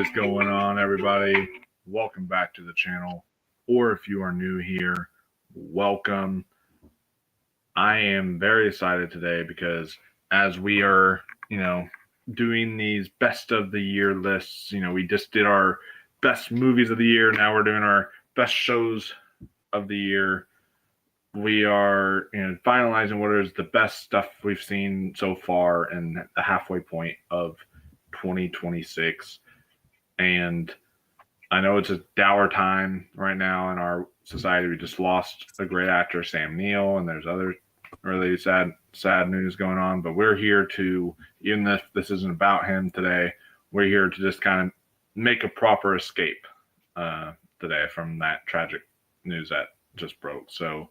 is going on, everybody? Welcome back to the channel. Or if you are new here, welcome. I am very excited today because as we are, doing these best of the year lists, we just did our best movies of the year. Now we're doing our best shows of the year. We are finalizing what is the best stuff we've seen so far and the halfway point of 2026. And I know it's a dour time right now in our society. We just lost a great actor, Sam Neill, and there's other really sad news going on. But we're here to, even if this isn't about him today, we're here to just kind of make a proper escape today from that tragic news that just broke. So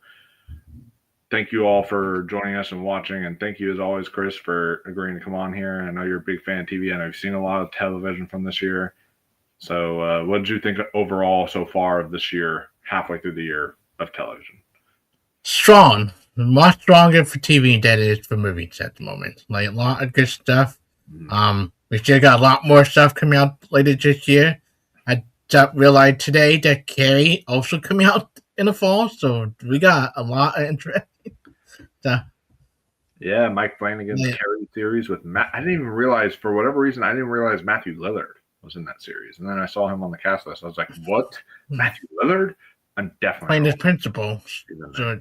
thank you all for joining us and watching, and thank you as always, Chris, for agreeing to come on here. I know you're a big fan of TV, and I've seen a lot of television from this year. So what did you think overall so far of this year, halfway through the year of television? Strong. Much stronger for TV than it is for movies at the moment. Like a lot of good stuff. We still got a lot more stuff coming out later this year. I realized today that Carrie also coming out in the fall, so we got a lot of interesting stuff. Yeah, Mike Flanagan's Carrie series with Matt. I didn't even realize, for whatever reason, I didn't realize Matthew Lillard was in that series. And then I saw him on the cast list. I was like, what? Matthew Lillard? I'm definitely playing his principal. So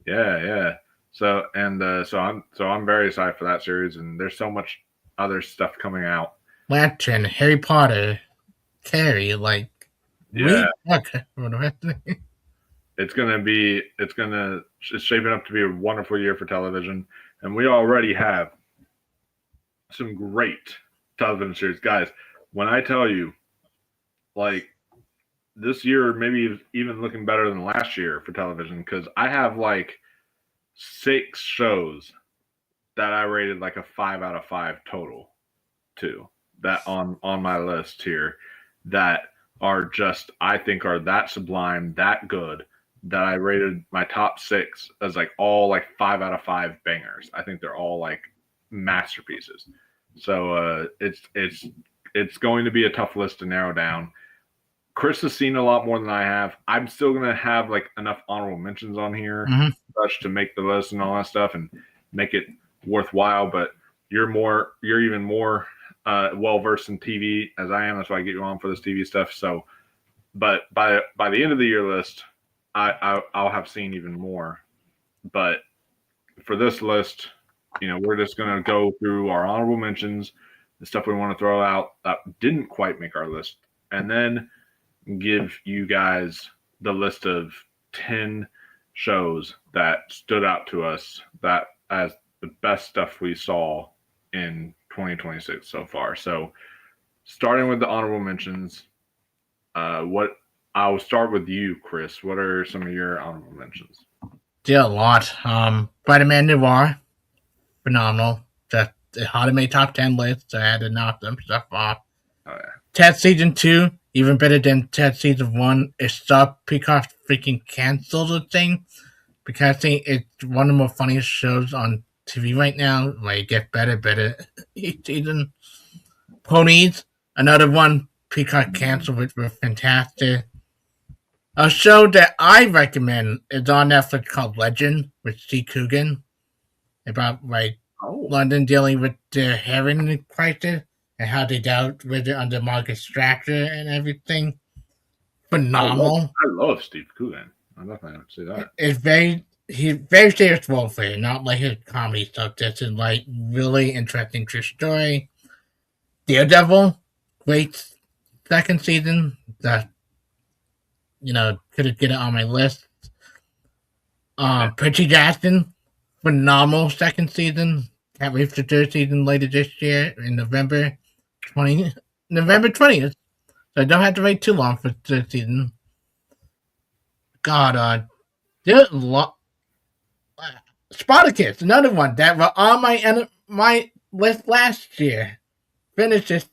yeah. So I'm very excited for that series, and there's so much other stuff coming out. Lantern, Harry Potter, Carrie, It's shaping up to be a wonderful year for television, and we already have some great television series, guys. When I tell you, this year maybe even looking better than last year for television, because I have 6 shows that I rated a 5 out of 5 total too, that on my list here, that are just, I think, are that sublime, that good, that I rated my top 6 as all 5 out of 5 bangers. I think they're all masterpieces. So it's going to be a tough list to narrow down. Chris has seen a lot more than I have. I'm still going to have enough honorable mentions on here to make the list and all that stuff and make it worthwhile. But you're even more well-versed in TV as I am. That's why I get you on for this TV stuff. So, but by the end of the year list, I'll have seen even more. But for this list, we're just going to go through our honorable mentions, the stuff we want to throw out that didn't quite make our list, and then give you guys the list of 10 shows that stood out to us that as the best stuff we saw in 2026 so far. So starting with the honorable mentions, I'll start with you, Chris. What are some of your honorable mentions? Did a lot. Spider-Man Noir, phenomenal. Just how to make top 10 lists. I had to knock them stuff off. Oh yeah. Ted season 2, even better than Ted season 1. It stopped Peacock freaking canceled the thing, because I think it's one of the more funniest shows on TV right now. It gets better each season. Ponies, another one Peacock canceled, which was fantastic. A show that I recommend is on Netflix called Legend with Steve Coogan, about London dealing with the heroin crisis and how they dealt with it under Margaret Thatcher and everything. Phenomenal. I love Steve Coogan. I definitely have to say that. He's very serious role for it, not like his comedy stuff. This is really interesting true story. Daredevil, great second season. That could have get it on my list. Percy Jackson, phenomenal second season. Can't wait for the third season later this year in November 20th. So I don't have to wait too long for the third season. God, there's a lot. Spartacus, another one that was on my list last year. Finished this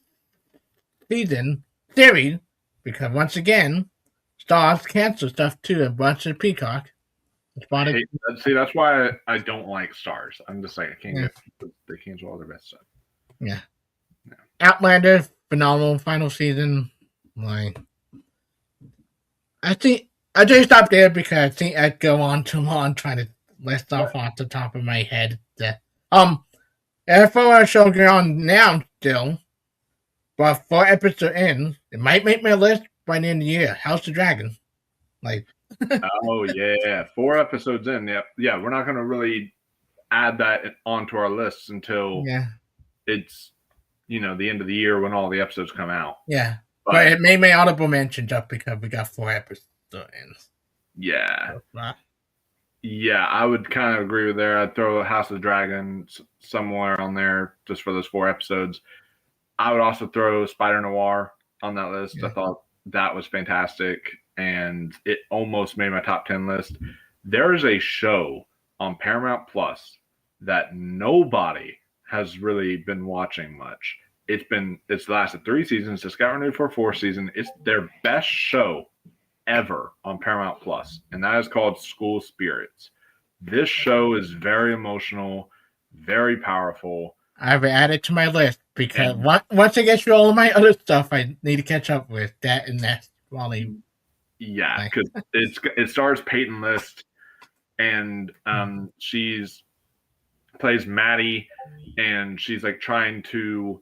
series because once again, Stars cancel stuff too, a bunch of Peacock. See, that's why I don't like Stars. I'm just I can't get, they cancel all their best stuff. Yeah. Outlander, phenomenal final season. Like, I think I just stopped there because I think I'd go on too long trying to list off off the top of my head. And for our show going on now still, but 4 episodes in, it might make my list by the end of the year. House of Dragon. Like, Oh yeah, 4 episodes in. Yeah. We're not gonna really add that onto our lists until yeah, it's the end of the year when all the episodes come out. yeah. But But it made my honorable mention just because we got 4 episodes in. yeah, Right. yeah, I would kind of agree with there. I'd throw House of the Dragon somewhere on there just for those 4 episodes. I would also throw Spider Noir on that list. Yeah. I thought that was fantastic, and it almost made my top 10 list. There is a show on Paramount Plus that nobody has really been watching much. It's lasted 3 seasons. Just got renewed for a 4th season. It's their best show ever on Paramount Plus, and that is called School Spirits. This show is very emotional, very powerful. I've added to my list because once I get through all of my other stuff, I need to catch up with that and that. Yeah, because it stars Peyton List, and she's plays Maddie, and she's like trying to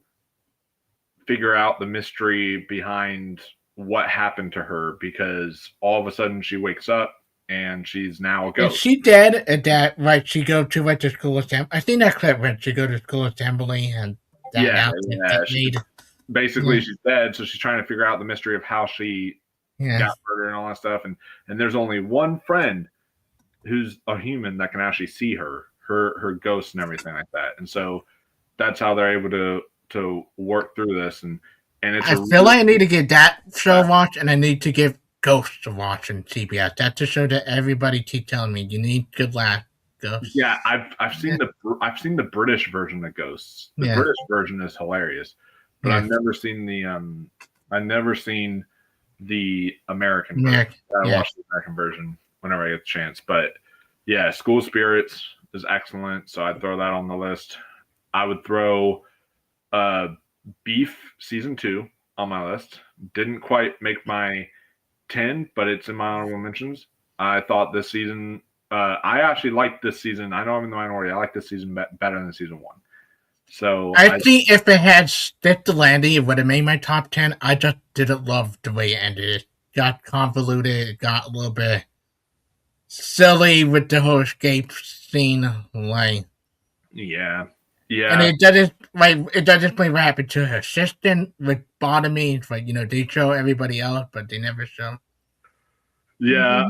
figure out the mystery behind what happened to her, because all of a sudden she wakes up and she's now a ghost. Is she dead at that? Right, she go to the school assembly. I think that clip when she go to school assembly and that basically she's dead, so she's trying to figure out the mystery of how she got murdered and all that stuff. And there's only one friend who's a human that can actually see her ghost and everything like that. And so that's how they're able to work through this. And it's I feel like I need to get that show watched, and I need to give Ghost to watch on CBS. That's a show that everybody keeps telling me you need to watch. Ghosts. Yeah, I've seen the British version of Ghosts. The British version is hilarious, but I've never seen the American version. I watch the American version whenever I get the chance. But yeah, School Spirits is excellent, so I'd throw that on the list. I would throw Beef season 2 on my list. Didn't quite make my 10, but it's in my honorable mentions. I thought this season, I actually liked this season. I know I'm in the minority. I like this season better than season 1. So I think if it had stick the landing, it would have made my top 10. I just didn't love the way it ended. It got convoluted. It got a little bit silly with the whole escape scene. Like, yeah. And it doesn't play what happened to her assistant with Bottomy. It's like, they show everybody else, but they never show. Yeah,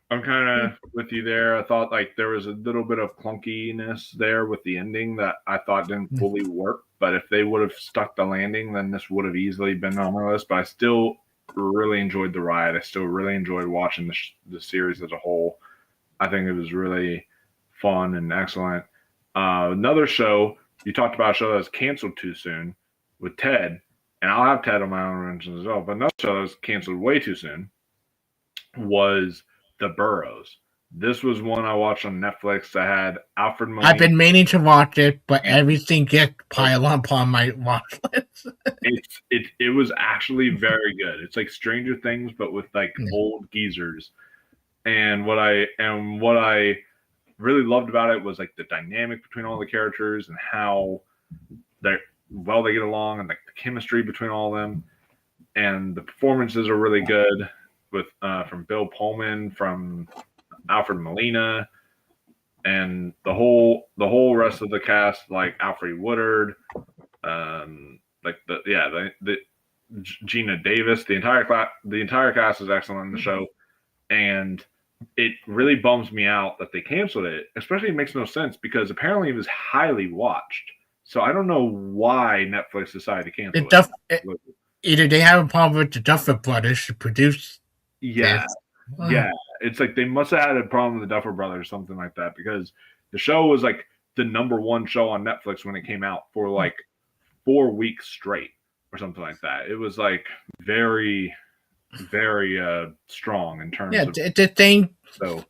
I'm kind of with you there. I thought like there was a little bit of clunkiness there with the ending that I thought didn't fully work. But if they would have stuck the landing, then this would have easily been on my list. But I still really enjoyed the ride. I still really enjoyed watching the series as a whole. I think it was really fun and excellent. Another show, you talked about a show that was canceled too soon with Ted, and I'll have Ted on my own mentions as well, but another show that was canceled way too soon was The Burrows. This was one I watched on Netflix that had Alfred Molina. I've been meaning to watch it, but everything gets piled up on my watch list. It was actually very good. It's like Stranger Things, but with like old geezers. And what I really loved about it was like the dynamic between all the characters and how they get along, and like the chemistry between all of them, and the performances are really good with from Bill Pullman, from Alfred Molina, and the whole rest of the cast, like Alfred Woodard, like the Gina Davis, the entire cast is excellent in the show, and it really bums me out that they canceled it. Especially, it makes no sense because apparently it was highly watched. So I don't know why Netflix decided to cancel it. Either they have a problem with the Duffer Brothers to produce. Yeah. It's like they must have had a problem with the Duffer Brothers or something like that, because the show was like the #1 show on Netflix when it came out for like 4 weeks straight or something like that. It was like very, very strong in terms of it's a thing. So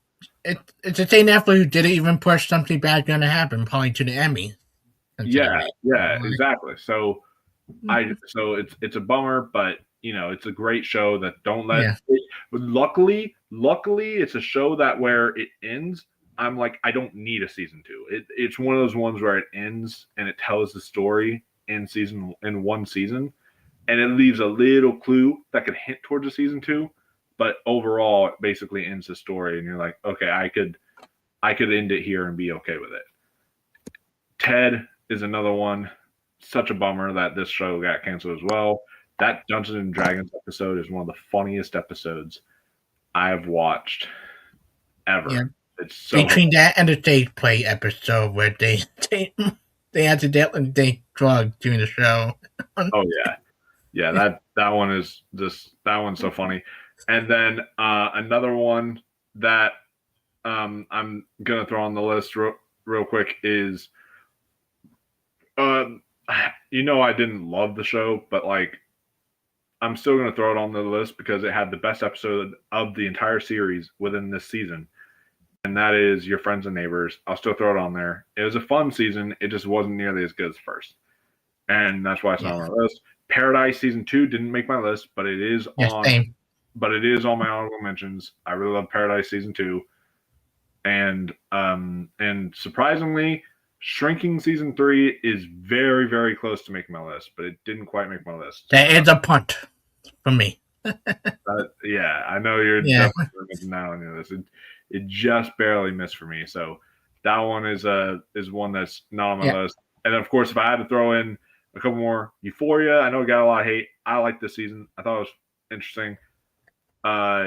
it's a thing Netflix who didn't even push something bad going to happen, probably to the Emmy. Yeah, exactly. So So it's a bummer, but it's a great show that don't let Yeah. it, luckily it's a show that where it ends, I'm like, I don't need a season 2. It's one of those ones where it ends and it tells the story in one season, and it leaves a little clue that could hint towards a season 2, but overall it basically ends the story and you're like, okay, I could end it here and be okay with it. Ted is another one. Such a bummer that this show got canceled as well. That Dungeons and Dragons episode is one of the funniest episodes I have watched ever. Yeah. It's so Between that and the stage play episode where they accidentally take drugs during the show. oh yeah, that one is that one's so funny. And then another one that I'm gonna throw on the list real quick is I didn't love the show, but like I'm still going to throw it on the list because it had the best episode of the entire series within this season, and that is Your Friends and Neighbors. I'll still throw it on there. It was a fun season. It just wasn't nearly as good as first, and that's why it's not on my list. Paradise season 2 didn't make my list, but it is on. Same. But it is on my honorable mentions. I really love Paradise season 2, and surprisingly, Shrinking season 3 is very, very close to making my list, but it didn't quite make my list. That is a punt for me. Yeah, I know you're definitely making that on your list. It just barely missed for me. So that one is one that's not on my list. And of course, if I had to throw in a couple more, Euphoria. I know it got a lot of hate. I liked this season. I thought it was interesting.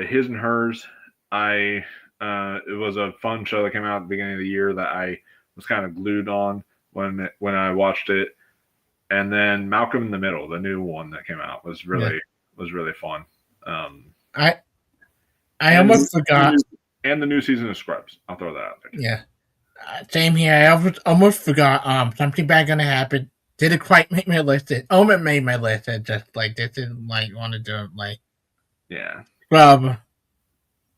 His and Hers. It was a fun show that came out at the beginning of the year that I was kind of glued on when I watched it. And then Malcolm in the Middle, the new one that came out, was really fun. I almost forgot. And the new season of Scrubs. I'll throw that out there too. Yeah. Same here. I almost forgot. Something bad gonna happen. Didn't quite make my list. It almost made my list. I just like this is like want to do like. Yeah. Scrub.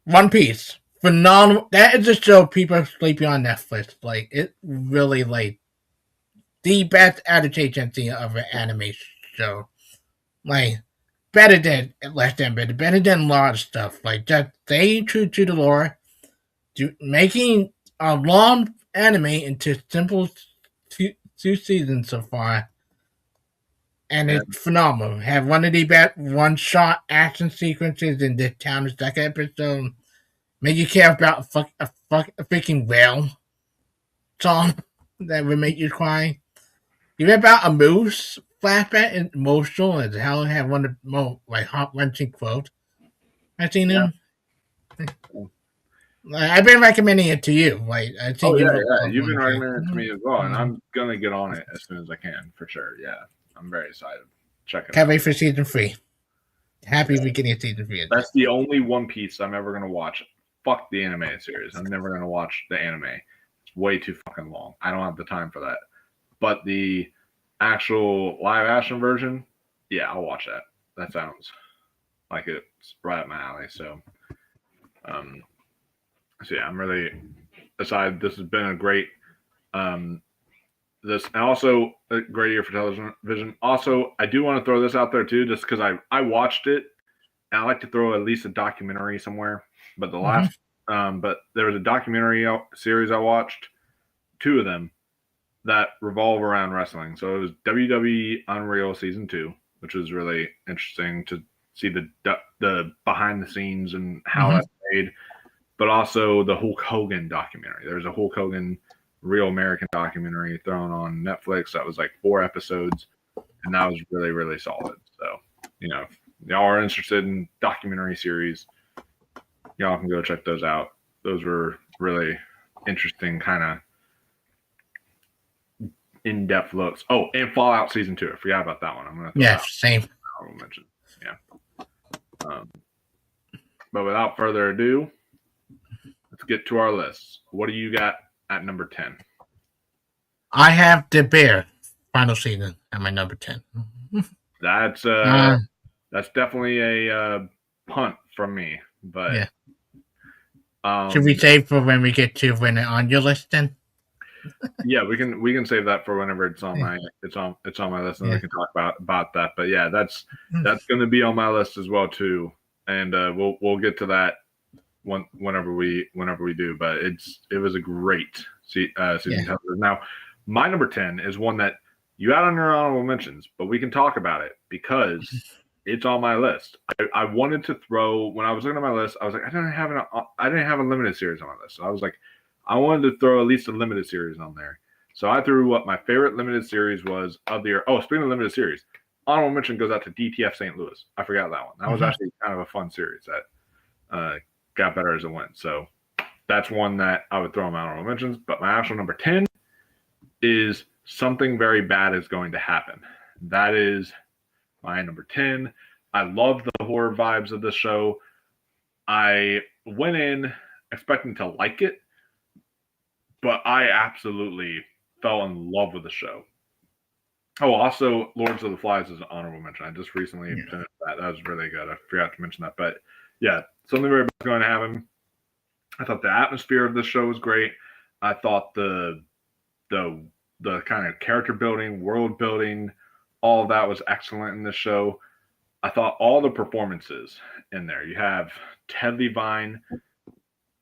One Piece. Phenomenal. That is a show people are sleeping on Netflix. Like it really like the best adaptation of an anime show. Like better than Less Than Bitter, better than a lot of stuff. Like just staying true to the lore, making a long anime into simple two seasons so far. And it's phenomenal. Have one of the best one-shot action sequences in this town. The second episode make you care about a freaking whale song that would make you cry. Even about a moose flashback is emotional as hell. Have one of the most like heart-wrenching quotes I've seen him. I've been recommending it to you. Like I think you've been recommending it to me as well, and I'm gonna get on it as soon as I can for sure. Yeah, I'm very excited. Check it out. Can't wait for season 3. Happy beginning of season 3. That's the only One Piece I'm ever gonna watch. Fuck the anime series. I'm never gonna watch the anime. It's way too fucking long. I don't have the time for that. But the actual live action version, yeah, I'll watch that. That sounds like it's right up my alley. So yeah, I'm really excited. This has been a great this and also a great year for television. Also, I do want to throw this out there too, just because I watched it and I like to throw at least a documentary somewhere. But the last but there was a documentary series I watched, 2 of them, that revolve around wrestling. So it was WWE Unreal Season 2, which was really interesting to see the behind the scenes and how that's made. But also the Hulk Hogan documentary. There's a Hulk Hogan Real American documentary thrown on Netflix that was like 4 episodes, and that was really, really solid. So, if y'all are interested in documentary series, y'all can go check those out. Those were really interesting kind of in-depth looks. Oh, and Fallout Season 2. I forgot about that one. I'm going to same. I'll mention. Yeah. But without further ado, let's get to our lists. What do you got at number 10? I have The Bear final season at my number 10. That's definitely a punt from me. But should we save for when we get to when it on your list then? Yeah, we can save that for whenever it's on my list, and Yeah. we can talk about that. But yeah, that's going to be on my list as well too, and we'll get to that whenever we do. But it was a great season. Yeah. Now, my number 10 is one that you had on your honorable mentions, but we can talk about it because it's on my list. I wanted to throw when I was looking at my list. I was like, I didn't have a limited series on my list, so I was like, I wanted to throw at least a limited series on there. So I threw what my favorite limited series was of the year. Oh, speaking of limited series, honorable mention goes out to DTF St. Louis. I forgot that one. That was actually kind of a fun series that got better as it went. So that's one that I would throw in my honorable mentions. But my actual number 10 is Something Very Bad Is Going to Happen. That is my number 10. I love the horror vibes of this show. I went in expecting to like it, but I absolutely fell in love with the show. Oh, also, Lords of the Flies is an honorable mention. I just recently finished that. That was really good. I forgot to mention that. But yeah, Something Very Bad is Going to Happen. I thought the atmosphere of the show was great. I thought the kind of character building, world building, all of that was excellent in this show. I thought all the performances in there. You have Ted Levine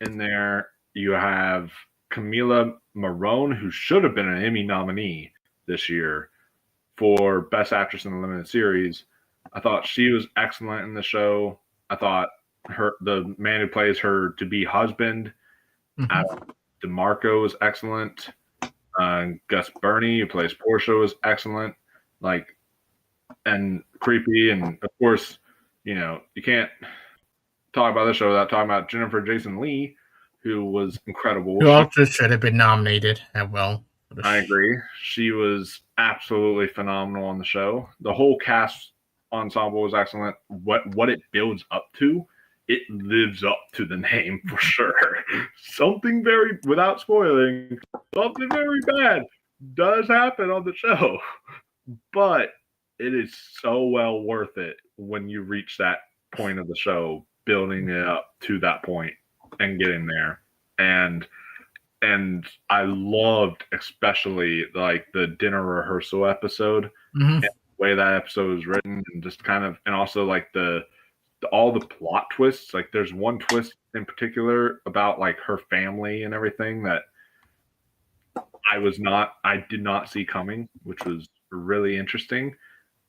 in there. You have Camila Marone, who should have been an Emmy nominee this year for Best Actress in a Limited Series. I thought she was excellent in the show. I thought the man who plays her to-be husband, Adam DeMarco, was excellent. Gus Burney, who plays Portia, was excellent. And creepy. And of course, you can't talk about this show without talking about Jennifer Jason Leigh, who was incredible. Who also should have been nominated as well. I agree. She was absolutely phenomenal on the show. The whole cast ensemble was excellent. What it builds up to, it lives up to the name for sure. Without spoiling, something very bad does happen on the show. But it is so well worth it when you reach that point of the show, building it up to that point and getting there. And I loved especially like the dinner rehearsal episode, and the way that episode was written, and just kind of, and also like all the plot twists. Like there's one twist in particular about like her family and everything that I did not see coming, which was really interesting.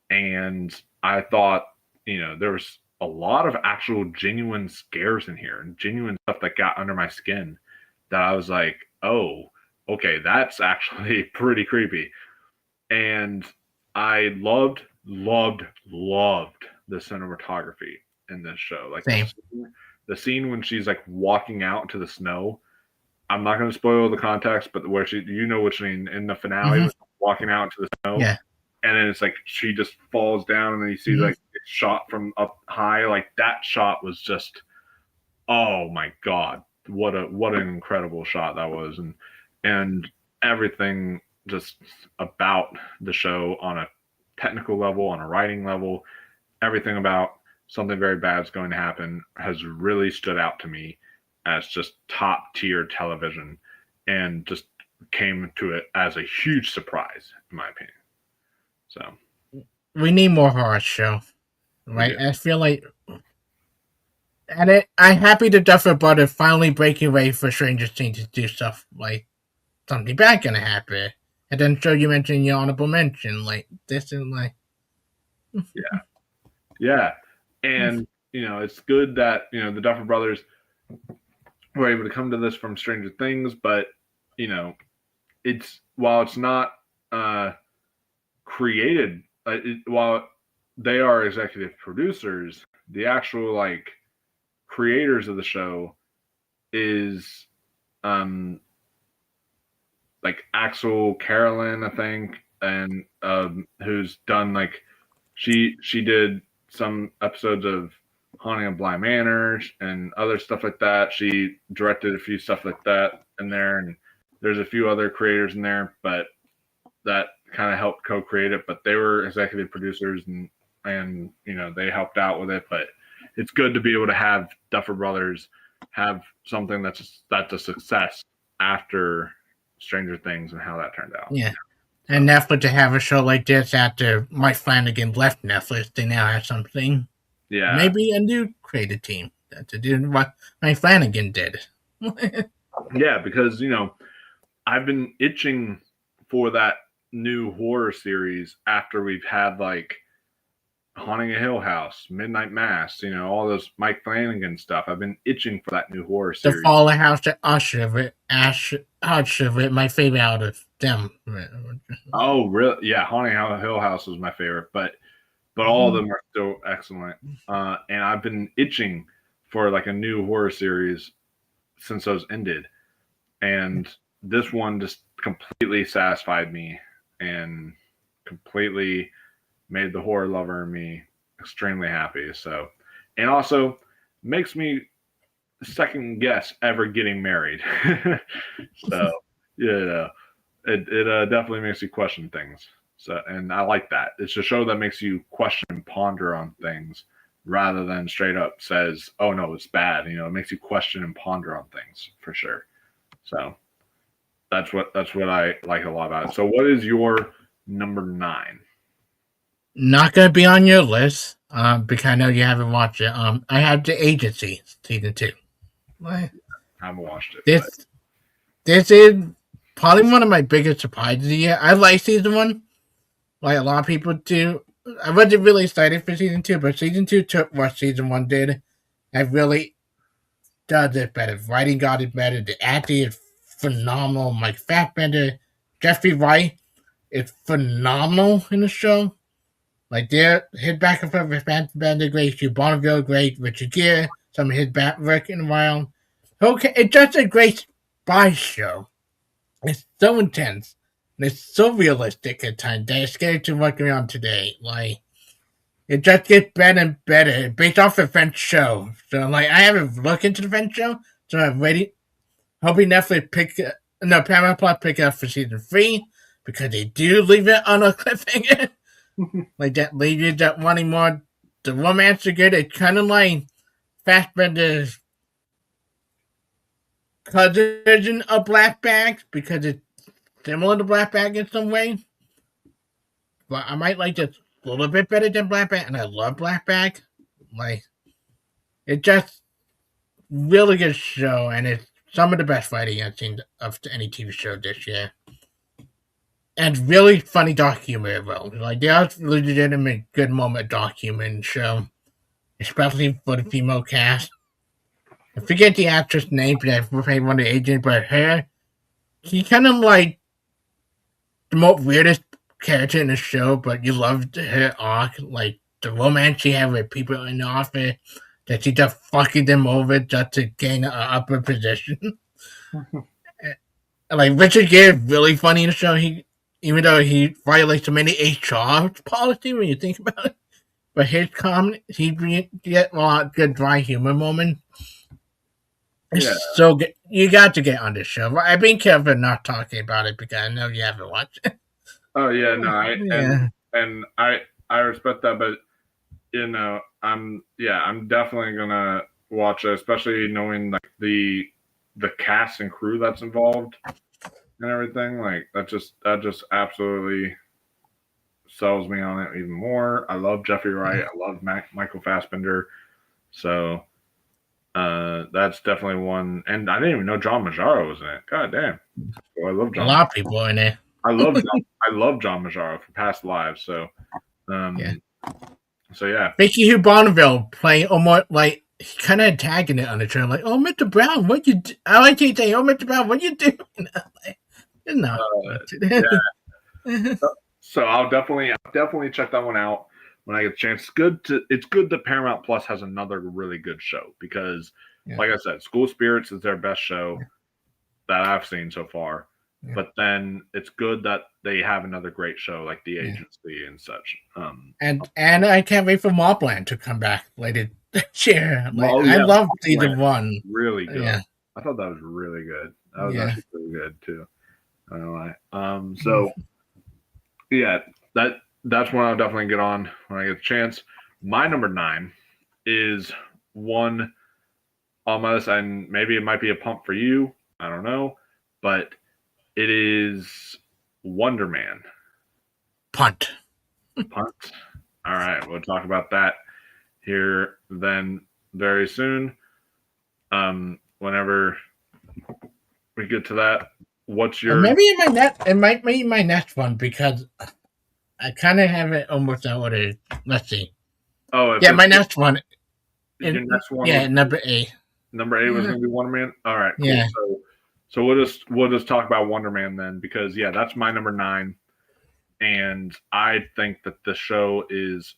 And I thought, there was a lot of actual genuine scares in here and genuine stuff that got under my skin that I was like, oh, okay, that's actually pretty creepy. And I loved the cinematography in this show. Like the scene when she's like walking out into the snow. I'm not going to spoil the context, but where which scene in the finale, walking out into the snow. Yeah. And then it's like she just falls down, and then you see like it's shot from up high. Like that shot was just, oh my god, what an incredible shot that was, and everything just about the show on a technical level, on a writing level, everything about Something Very Bad Is Going to Happen has really stood out to me as just top tier television, and just came to it as a huge surprise, in my opinion. So we need more horror show, right? I feel like, and I'm happy the Duffer Brothers finally breaking away for Stranger Things to do stuff like something bad gonna happen, and then show you mentioned your honorable mention like this and like, yeah, and it's good that the Duffer Brothers were able to come to this from Stranger Things, but while it's not created, while they are executive producers, the actual like creators of the show is like Axel Carolyn, I think, and who's done like she did some episodes of Haunting of Bly Manor and other stuff like that. She directed a few stuff like that in there, and there's a few other creators in there, but that kind of helped co-create it. But they were executive producers, and they helped out with it. But it's good to be able to have Duffer Brothers have something that's a success after Stranger Things and how that turned out. Yeah. And Netflix to have a show like this after Mike Flanagan left Netflix, they now have something. Yeah. Maybe a new creative team to do what Mike Flanagan did. Yeah, because I've been itching for that new horror series after we've had like Haunting a Hill House, Midnight Mass, all those Mike Flanagan stuff. I've been itching for that new horror The series. Fall of House at Usher, my favorite out of them. Oh, really? Yeah, Haunting a Hill House was my favorite, but all of them are still excellent. And I've been itching for like a new horror series since those ended. And this one just completely satisfied me and completely made the horror lover in me extremely happy. So, and also makes me second guess ever getting married. So, yeah, it definitely makes you question things. So, and I like that. It's a show that makes you question and ponder on things rather than straight up says, "Oh no, it's bad." It makes you question and ponder on things for sure. So that's what I like a lot about it. So what is your number 9? Not gonna be on your list, because I know you haven't watched it. I have The Agency season 2. I haven't watched it. This is probably one of my biggest surprises of the year. I like season 1, like a lot of people do. I wasn't really excited for season 2, but season 2 took what season 1 did. I really does it better. Writing got it better. The acting is phenomenal. Mike Fassbender, Jeffrey Wright is phenomenal in the show. Like their his back and forth with Fassbender great, Hugh Bonneville great, Richard Gere, some of his back work in a while. Okay, it's just a great spy show. It's so intense. And it's so realistic at times that it's scary to work around today. Like it just gets better and better based off the French show. So like I haven't looked into the French show, so I'm waiting, hoping Netflix Paramount Plus pick it up for season 3 because they do leave it on a cliffhanger. Like that leaves that wanting more. The romance is good. It's kind of like Fassbender's cousin of Black Bag because it's similar to Black Bag in some way. But I might like this a little bit better than Black Bag, and I love Black Bag. Like, it's just really good show, and it's some of the best writing I've seen of any TV show this year. And really funny dark humor as well. Like, there's legitimate good moment dark humor in the show, especially for the female cast. I forget the actress' name, but I played one of the agents, but her, she kind of like the most weirdest character in the show, but you loved her arc, like the romance she had with people in the office, that she just fucking them over just to gain an upper position. Like Richard Gere is really funny in the show. Even though he violates so many HR policy when you think about it, but his comedy, he get a lot of good dry humor moments. It's so good. You got to get on this show. I've been careful not talking about it because I know you haven't watched it. Oh yeah, no, and I respect that, but I'm definitely gonna watch it, especially knowing like the cast and crew that's involved and everything. Like that just absolutely sells me on it even more. I love Jeffrey Wright. I love Michael Fassbender. So that's definitely one. And I didn't even know John Majaro was in it. God damn. So I love John. A lot of people in it. I love John Majaro from past lives. So So yeah. Hugh Bonneville playing almost like he kind of tagging it on the trail, like, "Oh, Mr. Brown, what you do?" I like to say, "Oh, Mr. Brown, what you doing?" Like, yeah. So I'll definitely check that one out when I get a chance. It's good that Paramount Plus has another really good show because, like I said, School Spirits is their best show that I've seen so far. Yeah. But then it's good that they have another great show like The Agency and such. And I can't wait for Mobland to come back later this year. I love season 1. Really good. Yeah. I thought that was really good. That was actually really good too. I don't know why. So yeah, that's one I'll definitely get on when I get the chance. My number 9 is one on my list, and maybe it might be a pump for you. I don't know, but It is Wonder Man. Punt. Punt. All right, we'll talk about that here then very soon. Whenever we get to that, what's your? Maybe it might be my next one because I kind of have it almost out ordered. Let's see. Oh, yeah, my next one. Your next one. Yeah, number 8. Number 8 was going to be Wonder Man. All right, cool. Yeah. So we'll just talk about Wonder Man then, because yeah, that's my number 9, and I think that the show is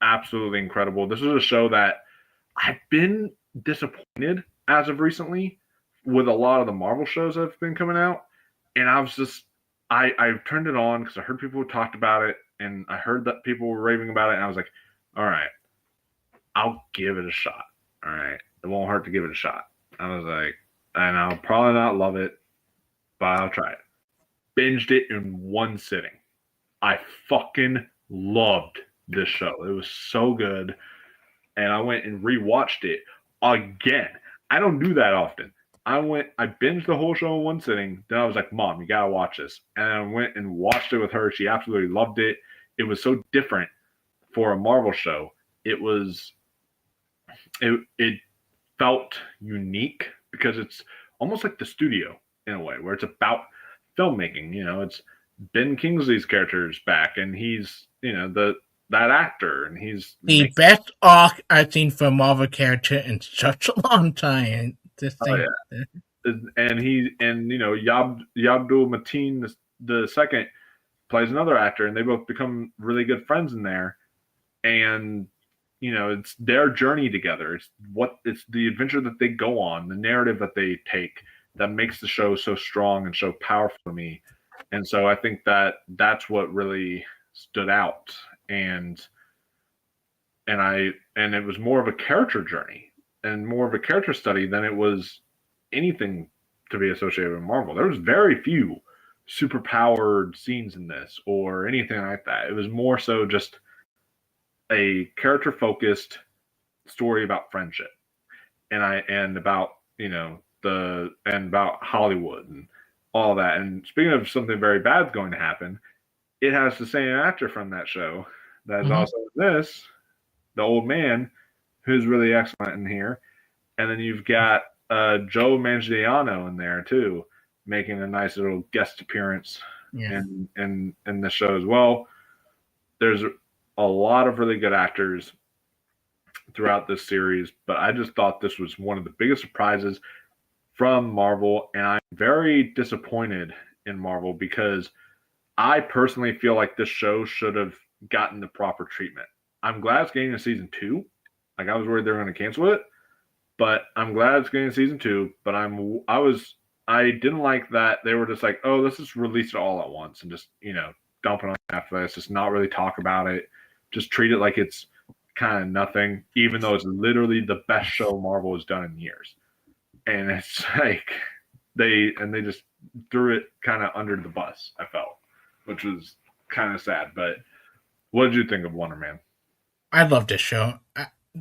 absolutely incredible. This is a show that I've been disappointed as of recently with a lot of the Marvel shows that have been coming out, and I was just I turned it on because I heard people talked about it, and I heard that people were raving about it, and I was like, all right, I'll give it a shot. All right, it won't hurt to give it a shot. I was like, and I'll probably not love it, but I'll try it. Binged it in one sitting. I fucking loved this show. It was so good. And I went and rewatched it again. I don't do that often. I binged the whole show in one sitting. Then I was like, Mom, you gotta watch this. And I went and watched it with her. She absolutely loved it. It was so different for a Marvel show. It felt unique because it's almost like the studio in a way, where it's about filmmaking. You know, it's Ben Kingsley's character's back, and he's, you know, that actor, and he's the best arc I've seen for a Marvel character in such a long time. Yeah. And you know, Yabdul Mateen the second plays another actor, and they both become really good friends in there. And you know, it's their journey together. It's the adventure that they go on, the narrative that they take, that makes the show so strong and so powerful to me. And so I think that that's what really stood out. And it was more of a character journey and more of a character study than it was anything to be associated with Marvel. There was very few super powered scenes in this or anything like that. It was more so just a character focused story about friendship and about, you know, about Hollywood and all that. And speaking of something very bad going to happen, it has the same actor from that show that's also in this, the old man, who's really excellent in here. And then you've got Joe Manganiello in there too, making a nice little guest appearance in the show as well. There's a lot of really good actors throughout this series, but I just thought this was one of the biggest surprises from Marvel, and I'm very disappointed in Marvel because I personally feel like this show should have gotten the proper treatment. I'm glad it's getting a season 2. Like, I was worried they were going to cancel it, but I'm glad it's getting a season 2. But I didn't like that they were just like, oh, let's just release it all at once and just, you know, dump it on Netflix, just not really talk about it, just treat it like it's kind of nothing, even though it's literally the best show Marvel has done in years. And it's like they just threw it kind of under the bus, I felt, which was kind of sad. But what did you think of Wonder Man? I love this show.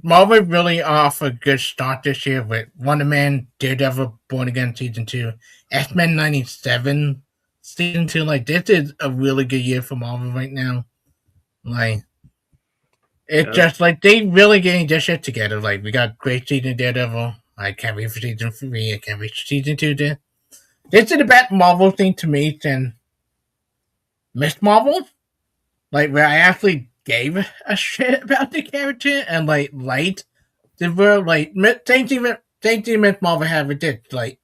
Marvel really off a good start this year with Wonder Man, Daredevil, Born Again Season 2, X-Men 97 Season 2. Like, this is a really good year for Marvel right now. Like, it's just like they really getting this shit together. Like, we got great season Daredevil. I can't wait for Season 3. I can't wait for Season 2. This is the best Marvel thing to me than Miss Marvel. Like, where I actually gave a shit about the character and like liked the world. Like, same thing Miss Marvel had with this, like,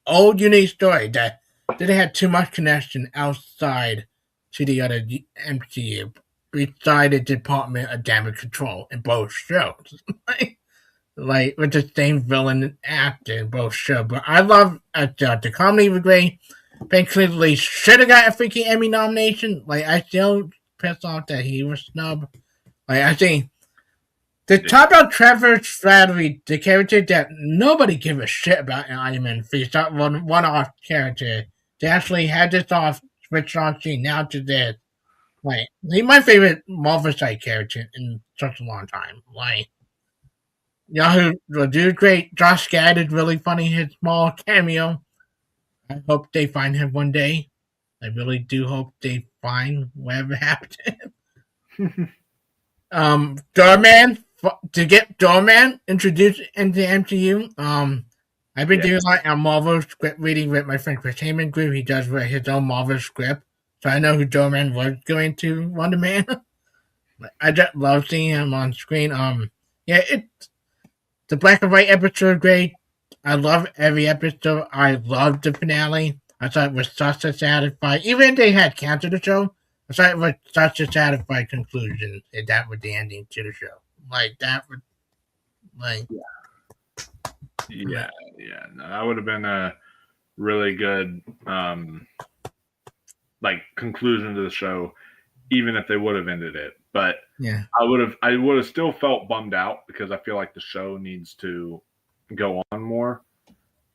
old unique story that they had too much connection outside to the other MCU beside the Department of Damage Control in both shows. like with the same villain actor in both shows. But I love the comedy was great. Ben Kingsley should have got a freaking Emmy nomination. Like, I still pissed off that he was snubbed. Like, I think the talk about Trevor Slattery, the character that nobody gives a shit about in Iron Man 3, it's not one-off character. They actually had this off switched on scene now to this. Like, he's my favorite Marvel side character in such a long time. Like, Yahoo will do great. Josh Gad is really funny, his small cameo. I hope they find him one day. I really do hope they find whatever happened to him. Doorman, to get Doorman introduced into the MCU. I've been Yeah. doing like a Marvel script reading with my friend Chris Heyman group. He does write his own Marvel script, so I know who Doorman was going to Wonder Man. I just love seeing him on screen. Yeah, the black and white episode great. I love every episode. I love the finale. I thought it was such a satisfying. Even if they had canceled the show, I thought it was such a satisfying conclusion. And that was the ending to the show. Like that would, like Yeah. No, that would have been a really good like conclusion to the show, even if they would have ended it. But yeah. I would have still felt bummed out because I feel like the show needs to go on more.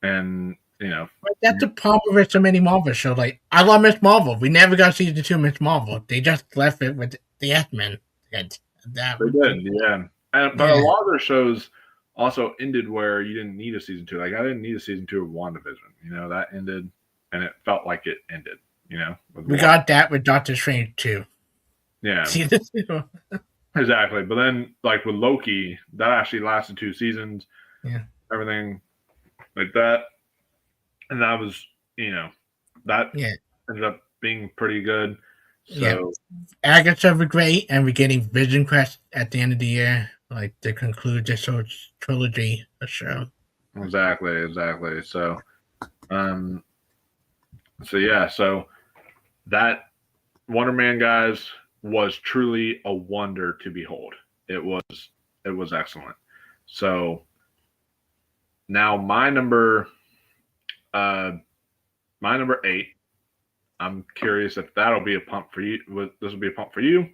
And But that's the problem with so many Marvel shows. Like I love Miss Marvel. We never got season 2 Miss Marvel. They just left it with the X-Men. And that they did, yeah. But a lot of their shows also ended where you didn't need a season 2. Like I didn't need a season 2 of WandaVision. That ended, and it felt like it ended. We got that with Doctor Strange too. Yeah, Season 2. exactly. But then, like with Loki, that actually lasted 2 seasons. Yeah, everything like that, and that was that ended up being pretty good. So Agatha was great, and we're getting Vision Quest at the end of the year, like to conclude this whole trilogy of show. Exactly. So, so that Wonder Man, guys, was truly a wonder to behold. It was excellent. So now my number 8. I'm curious if that'll be a pump for you. This will be a pump for you,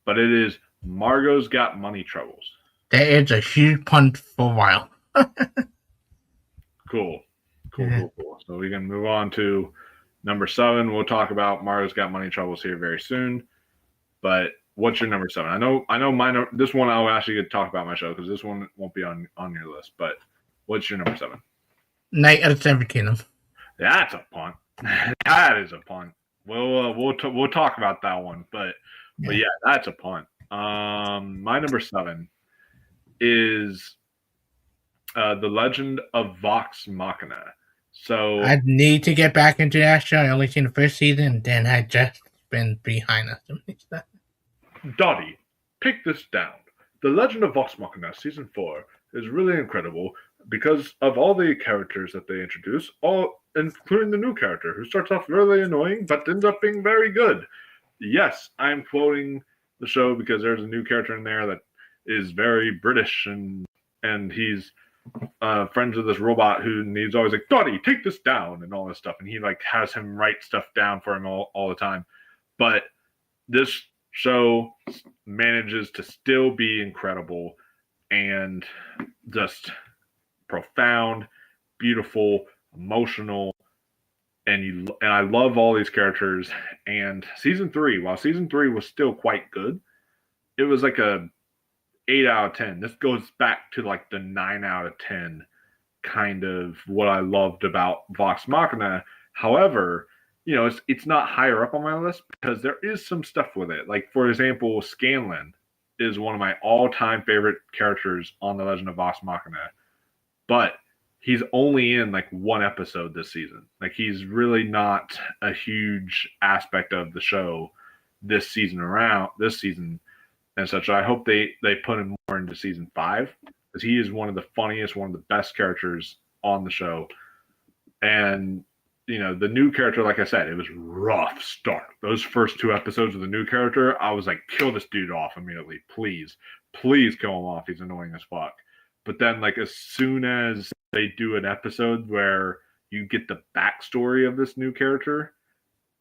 but it is Margot's Got Money Troubles. That is a huge punt for a while. Cool. So we can move on to number 7. We'll talk about Margot's Got Money Troubles here very soon. But what's your number 7? I know mine. This one I'll actually get to talk about my show because this one won't be on your list. But what's your number 7? Knight of the Seven Kingdoms. That's a punt. That is a punt. We'll talk about that one. But yeah, that's a punt. My number 7 is The Legend of Vox Machina. So I need to get back into that show. I only seen the first season, and then I just been behind us. Dottie, take this down. The Legend of Vox Machina Season 4 is really incredible because of all the characters that they introduce, all including the new character who starts off really annoying but ends up being very good. Yes, I'm quoting the show because there's a new character in there that is very British and he's friends with this robot who he's always like, Dottie, take this down and all this stuff. And he like has him write stuff down for him all the time. But this show manages to still be incredible and just profound, beautiful, emotional, and I love all these characters. And while season 3 was still quite good, it was like a 8 out of 10. This goes back to like the 9 out of 10 kind of what I loved about Vox Machina. However, it's not higher up on my list because there is some stuff with it. Like, for example, Scanlan is one of my all-time favorite characters on The Legend of Vox Machina. But he's only in like one episode this season. Like, he's really not a huge aspect of the show this season and such. I hope they put him more into season 5 because he is one of the funniest, one of the best characters on the show. And the new character, like I said, it was rough start. Those first 2 episodes of the new character, I was like, kill this dude off immediately. Please kill him off. He's annoying as fuck. But then, like, as soon as they do an episode where you get the backstory of this new character,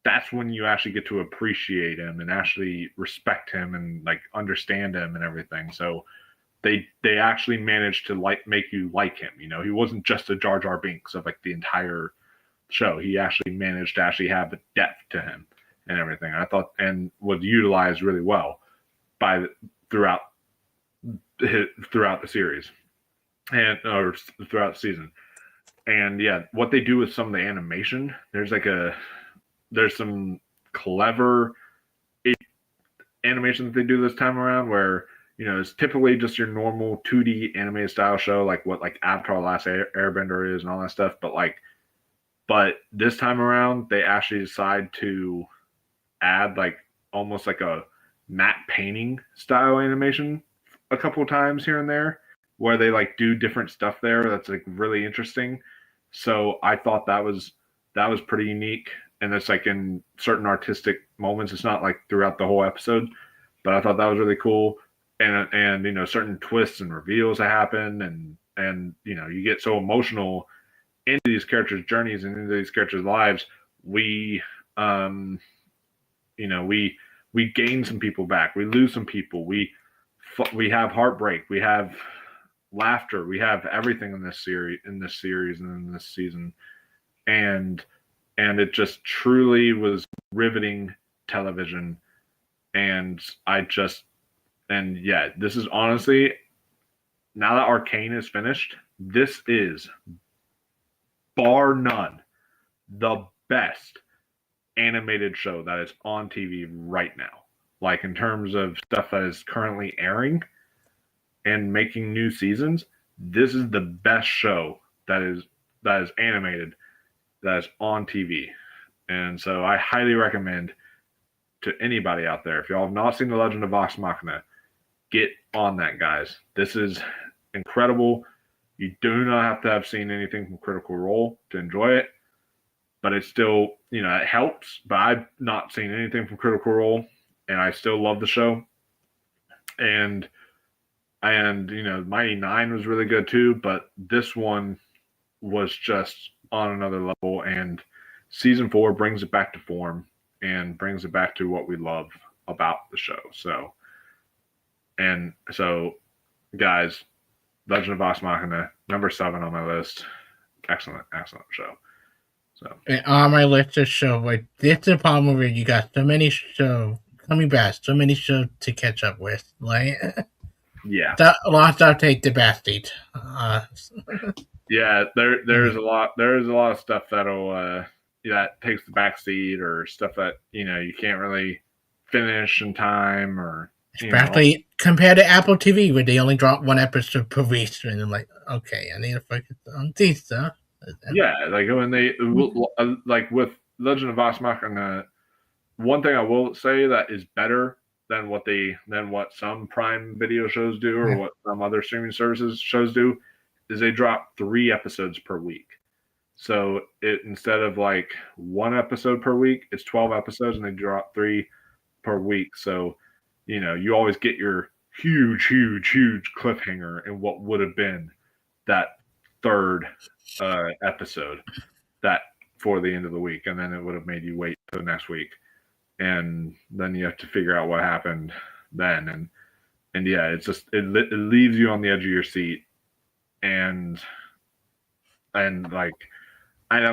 that's when you actually get to appreciate him and actually respect him and like understand him and everything. So they actually managed to make you like him. He wasn't just a Jar Jar Binks of like the entire show. He actually managed to actually have a depth to him and everything. I thought, and was utilized really well throughout the series or throughout the season. And yeah, what they do with some of the animation, there's some clever animation that they do this time around where it's typically just your normal 2D anime style show, like what like Avatar: Last Airbender is and all that stuff. But this time around, they actually decide to add like almost like a matte painting style animation a couple times here and there, where they like do different stuff there that's like really interesting. So I thought that was pretty unique, and it's like in certain artistic moments. It's not like throughout the whole episode, but I thought that was really cool. And certain twists and reveals that happen, and you get so emotional into these characters' journeys and into these characters' lives. We we gain some people back, we lose some people, we have heartbreak, we have laughter, we have everything in this series and in this season. And it just truly was riveting television. And this is honestly, now that Arcane is finished, this is bar none the best animated show that is on TV right now. Like in terms of stuff that is currently airing and making new seasons, this is the best show that is animated, that is on TV. And so I highly recommend to anybody out there, if y'all have not seen The Legend of Vox Machina, get on that, guys. This is incredible. You do not have to have seen anything from Critical Role to enjoy it, but it's still, it helps. But I've not seen anything from Critical Role, and I still love the show. And Mighty Nine was really good too, but this one was just on another level. And season 4 brings it back to form and brings it back to what we love about the show. So, guys, Legend of Vox Machina, number 7 on my list. Excellent show. So, and on my list of show, like this is the problem where you got so many shows coming back, so many shows to catch up with. Like, yeah, a lot of stuff take the back seat. Yeah, there's a lot of stuff that takes the back seat, or stuff that you can't really finish in time, or especially compared to Apple TV, where they only drop one episode per week, and I'm like, okay, I need to focus on these stuff. Yeah, like when they like with Legend of Vox Machina, one thing I will say that is better than what some Prime Video shows do, or what some other streaming services shows do, is they drop 3 episodes per week. So instead of like 1 episode per week, it's 12 episodes, and they drop 3 per week. So you always get your huge cliffhanger in what would have been that 3rd episode that for the end of the week, and then it would have made you wait for the next week, and then you have to figure out what happened then. And yeah, it's just it leaves you on the edge of your seat. And I'm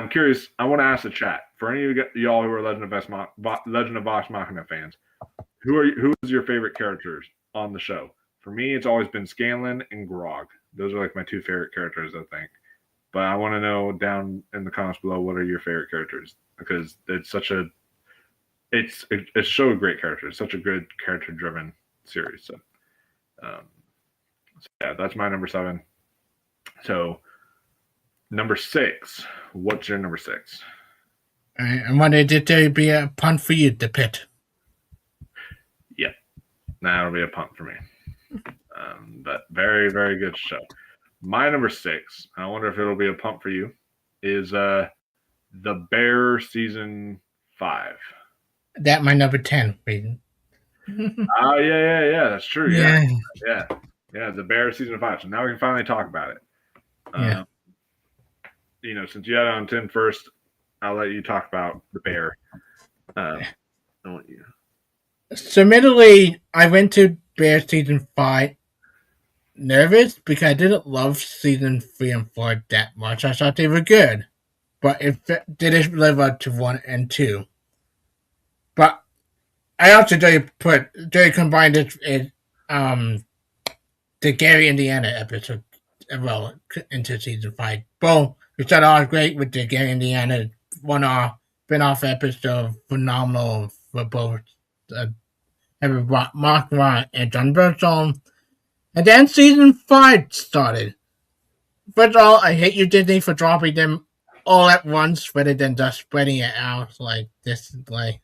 curious. I want to ask the chat, for any of y'all who are Legend of Vox Machina fans, who is your favorite characters on the show? For me, it's always been Scanlan and Grog. Those are like my 2 favorite characters, I think. But I want to know down in the comments below, what are your favorite characters? Because it's so great characters, such a good character-driven series. So yeah, that's my number 7. So, number 6. What's your number 6? I wanted it to be a punt for you, The Pit. Yeah, that'll be a punt for me. But very, very good show. My number 6, I wonder if it'll be a punt for you, is The Bear season 5. That my number 10. Oh, yeah. That's true. Yeah. The Bear season 5. So now we can finally talk about it. Since you had it on 10 first, I'll let you talk about The Bear. I want you. So, admittedly, I went to Bear season 5 nervous because I didn't love season 3 and 4 that much. I thought they were good, but it didn't live up to 1 and 2. But I also they combined it in the Gary, Indiana episode into season 5. Both We started off great with the Gary Indiana one-off spin-off episode, phenomenal for both uh, Mark Watt and John Burson. And then season 5 started. First of all, I hate you, Disney, for dropping them all at once rather than just spreading it out like this. Like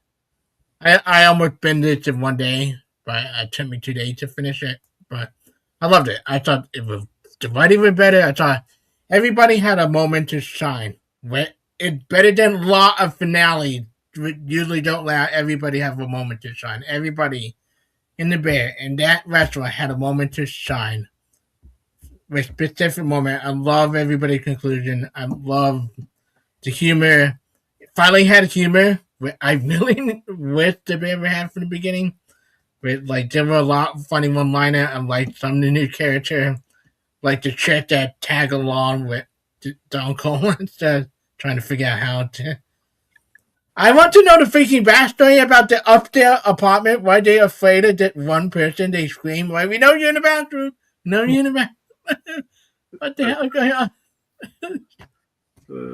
I almost binged it in one day, but it took me 2 days to finish it. But I loved it. I thought it was the writing was better. I thought everybody had a moment to shine. It's better than a lot of finales. Usually don't let everybody have a moment to shine. Everybody in the bear in that restaurant had a moment to shine. With specific moment. I love everybody's conclusion. I love the humor. Finally had humor. I really wish the bear had from the beginning. With like there were a lot of funny one liner and like some of the new character, like the chick that tag along with Don Cole instead trying to figure out how to. I want to know the freaking backstory about the upstairs apartment. Why they afraid of that one person? They scream, "Why we know you're in the bathroom? No, you're in the bathroom." What the hell is going on?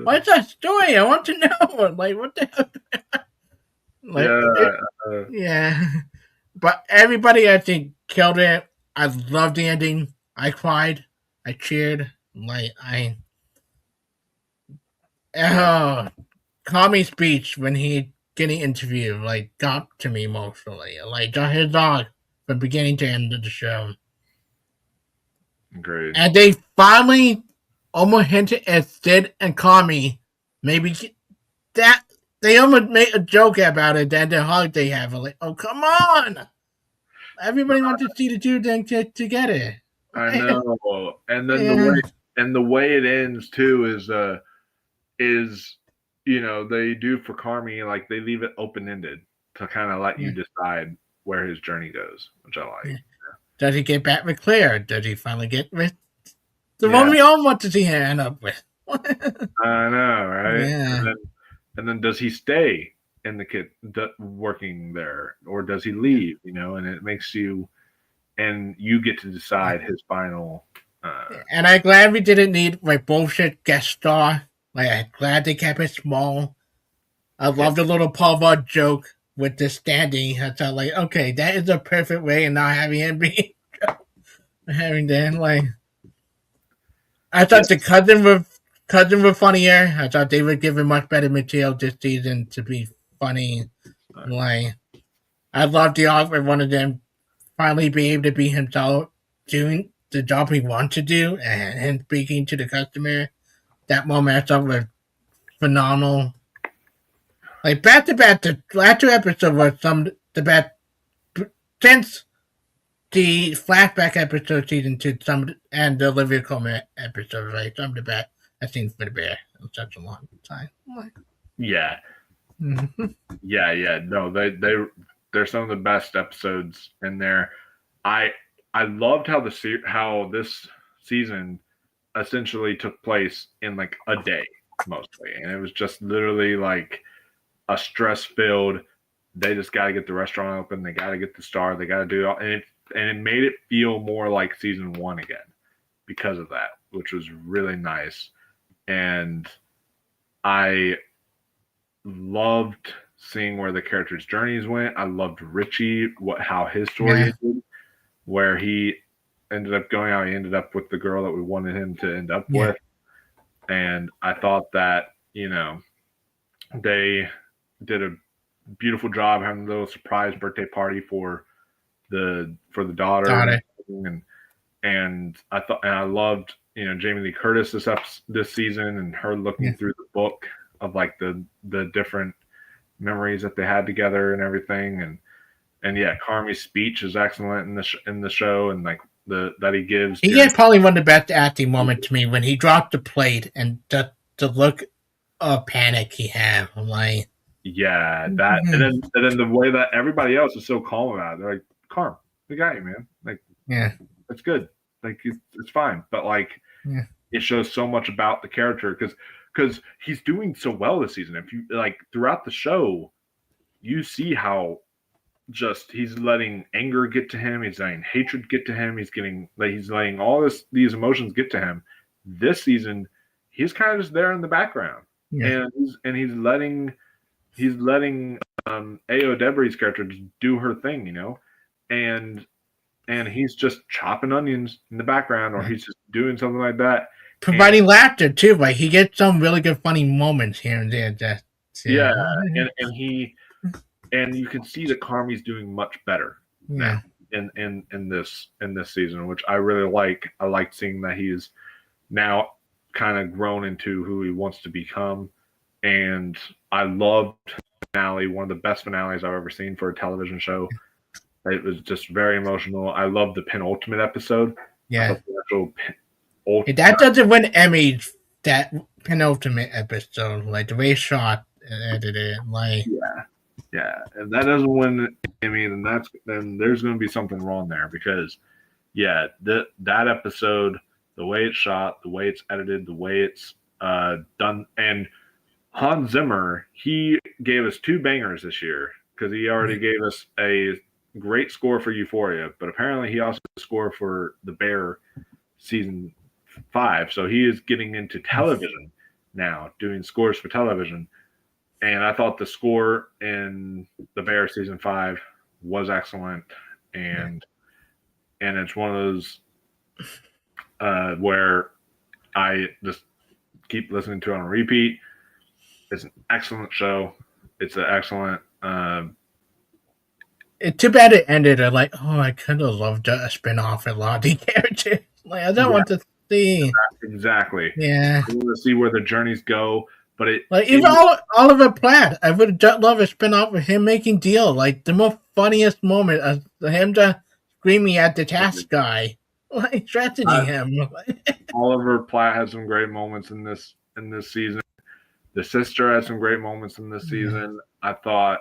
What's that story? I want to know. Like, what the hell? Like, yeah. But everybody, I think, killed it. I loved the ending. I cried. I cheered. Like, Kami's speech when he getting interviewed, like, got to me emotionally. Like, his dog from beginning to end of the show. Great. And they finally almost hinted at Sid and Kami. Maybe that they almost made a joke about it. That the hug they have, like, oh come on! Everybody wants to see the two then get together. I know, and then the way it ends too is they do for Kami, like they leave it open ended to kind of let you decide where his journey goes, which I like. Yeah. Does he get back with Claire? Does he finally get with the one we all want to see him end up with? I know, right? Yeah. And then does he stay in the kit working there, or does he leave? And it makes you, and you get to decide his final. And I'm glad we didn't need like bullshit guest star. Like I'm glad they kept it small. I love the little Paul Rudd joke with the standing. I thought like, okay, that is a perfect way, and not having him be having that like. I thought the cousin were funnier. I thought they were given much better material this season to be funny. Like, I love the arc where one of them finally be able to be himself, doing the job he wants to do, and speaking to the customer. That moment I thought was phenomenal. Like back to back, the last 2 episodes were some the best since the flashback episode season 2, and the Olivia Colman episode, right? Some of the best I've seen for the bear in such a long time. Yeah. Mm-hmm. Yeah. No, they're some of the best episodes in there. I loved how this season essentially took place in like a day mostly, and it was just literally like a stress-filled. They just got to get the restaurant open. They got to get the star. They got to do it all, and it made it feel more like season 1 again because of that, which was really nice. And I loved seeing where the characters' journeys went. I loved Richie, how his story ended, where he ended up going out. He ended up with the girl that we wanted him to end up with. And I thought that, they did a beautiful job having a little surprise birthday party for the daughter. And I loved, Jamie Lee Curtis this season, and her looking through the book of like the different memories that they had together and everything. And yeah, Carmi's speech is excellent in the show, and like that he gives. He had probably one of the best acting moments to me when he dropped the plate and the look of panic he had. I'm like, yeah, that, and then the way that everybody else is so calm about it. They're like, Carm, we got you, man. Like, yeah, it's good. Like, it's fine. But like, it shows so much about the character because he's doing so well this season. If you like throughout the show, you see how just he's letting anger get to him. He's letting hatred get to him. He's letting all these emotions get to him. This season, he's kind of just there in the background, Yeah. and he's letting Ao Debris' character just do her thing, and he's just chopping onions in the background, or he's just doing something like that. And Providing laughter too, like he gets some really good funny moments here and there. yeah, and you can see that Carmi's doing much better now in this season, which I really like. I like seeing that he's now kind of grown into who he wants to become, and I loved the finale, one of the best finales I've ever seen for a television show. It was just very emotional. I love the penultimate episode. Yeah. That doesn't win Emmys, that penultimate episode. Like the way it's shot and edited. Like yeah. And that doesn't win Emmy, then there's gonna be something wrong there, because that episode, the way it's shot, the way it's edited, the way it's done, and Hans Zimmer, he gave us 2 bangers this year, because he already gave us a great score for Euphoria, but apparently he also scored for The Bear season 5. So he is getting into television now, doing scores for television. And I thought the score in The Bear season 5 was excellent, and it's one of those where I just keep listening to it on repeat. It's an excellent show. It's an excellent. It's too bad it ended. I'm like, oh, I could have loved a spin-off with Lottie character. Like, I don't want to see. Exactly. Yeah. I want to see where the journeys go, but even Oliver Platt, I would love a spin-off with him making deal. Like the most funniest moment of him just screaming at the task guy, like threatening him. Oliver Platt had some great moments in this season. The sister had some great moments in this season. I thought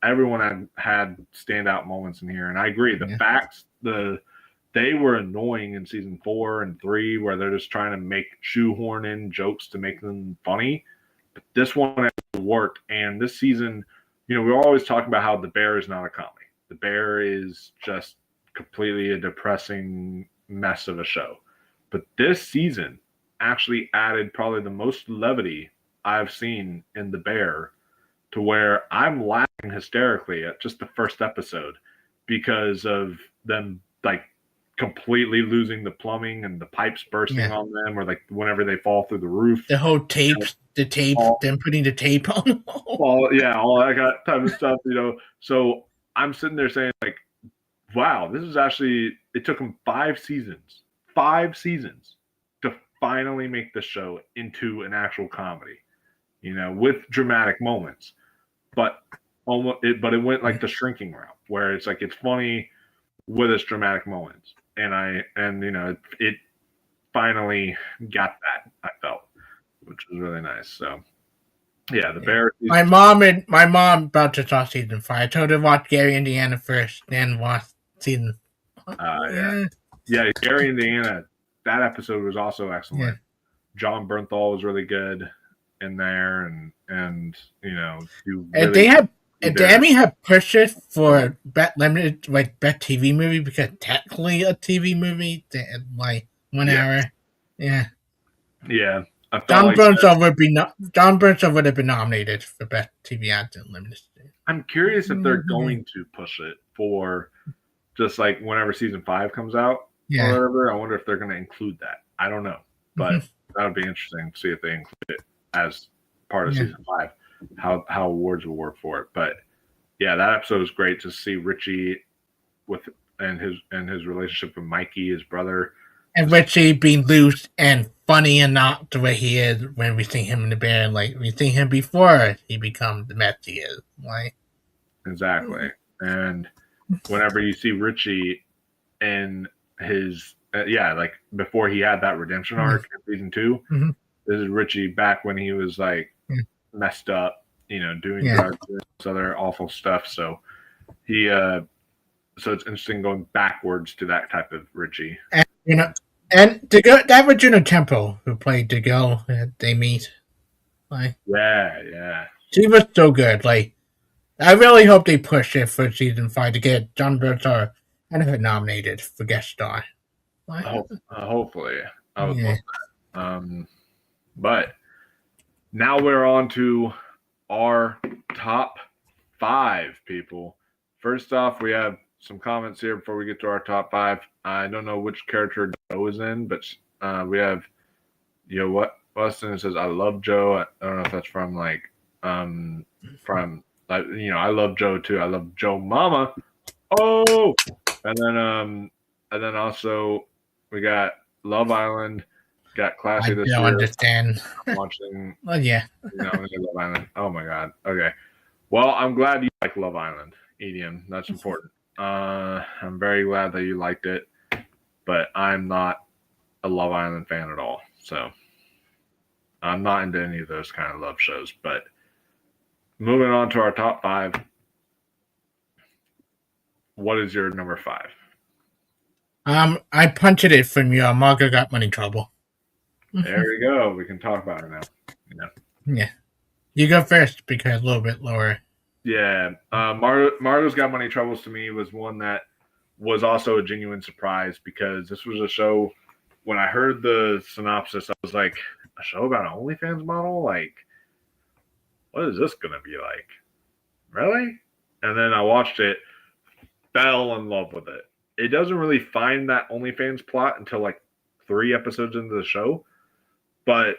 everyone had standout moments in here, and I agree. The facts, they were annoying in season 4 and 3, where they're just trying to shoehorn in jokes to make them funny. But this one actually worked, and this season, we always talk about how The Bear is not a comedy. The Bear is just completely a depressing mess of a show. But this season actually added probably the most levity I've seen in The Bear, to where I'm laughing hysterically at just the first episode because of them like completely losing the plumbing and the pipes bursting on them, or like whenever they fall through the roof. The whole them putting the tape on. all that type of stuff, So I'm sitting there saying like, wow, this is actually, it took them 5 seasons to finally make the show into an actual comedy, with dramatic moments. But it went like the shrinking route, where it's like it's funny with its dramatic moments, and it finally got that, I felt, which was really nice. So yeah, The Bear. My mom about to start season 5. I told her to watch Gary, Indiana first, then watch season. Yeah, Gary, Indiana. That episode was also excellent. Yeah. John Bernthal was really good in there, and they had Emmy had pushed it for Bet Limited, like Bet TV movie, because technically a TV movie, like 1 hour. Yeah. John Bernthal would have been nominated for Bet TV Ads Unlimited. I'm curious if they're going to push it for just like whenever season 5 comes out or whatever. I wonder if they're going to include that. I don't know, but that would be interesting to see if they include it as part of season 5, how awards will work for it. But yeah, that episode was great to see Richie and his relationship with Mikey, his brother, and Richie being loose and funny and not the way he is when we see him in The Bear. Like we see him before he becomes the mess he is. Like exactly. And whenever you see Richie in his like before he had that redemption arc in season 2, this is Richie back when he was like messed up, doing drugs and other awful stuff. So he so it's interesting going backwards to that type of Richie. And that was Juno Temple who played the girl that they meet. Like she was so good. Like I really hope they push it for season 5 to get John Bernthal and her nominated for guest star. Hopefully, I would love that. But now we're on to our top 5, people. First off, we have some comments here before we get to our top 5. I don't know which character Joe is in, but we have, Weston says, I love Joe. I don't know if that's from I love Joe too. I love Joe Mama. Oh, and then also we got Love Island, got Classy I this don't year. understand. I'm watching. Well, yeah. Love Island. Oh my god. Okay. Well, I'm glad you like Love Island, Edian. That's important. I'm very glad that you liked it, but I'm not a Love Island fan at all. So I'm not into any of those kind of love shows. But moving on to our top 5. What is your number 5? I punched it from you. Margo got money trouble. There we go. We can talk about it now. Yeah. You go first because a little bit lower. Yeah. Margo's Got Money Troubles to me was one that was also a genuine surprise because this was a show. When I heard the synopsis, I was like, a show about an OnlyFans model? Like, what is this going to be like? Really? And then I watched it, fell in love with it. It doesn't really find that OnlyFans plot until like 3 episodes into the show. But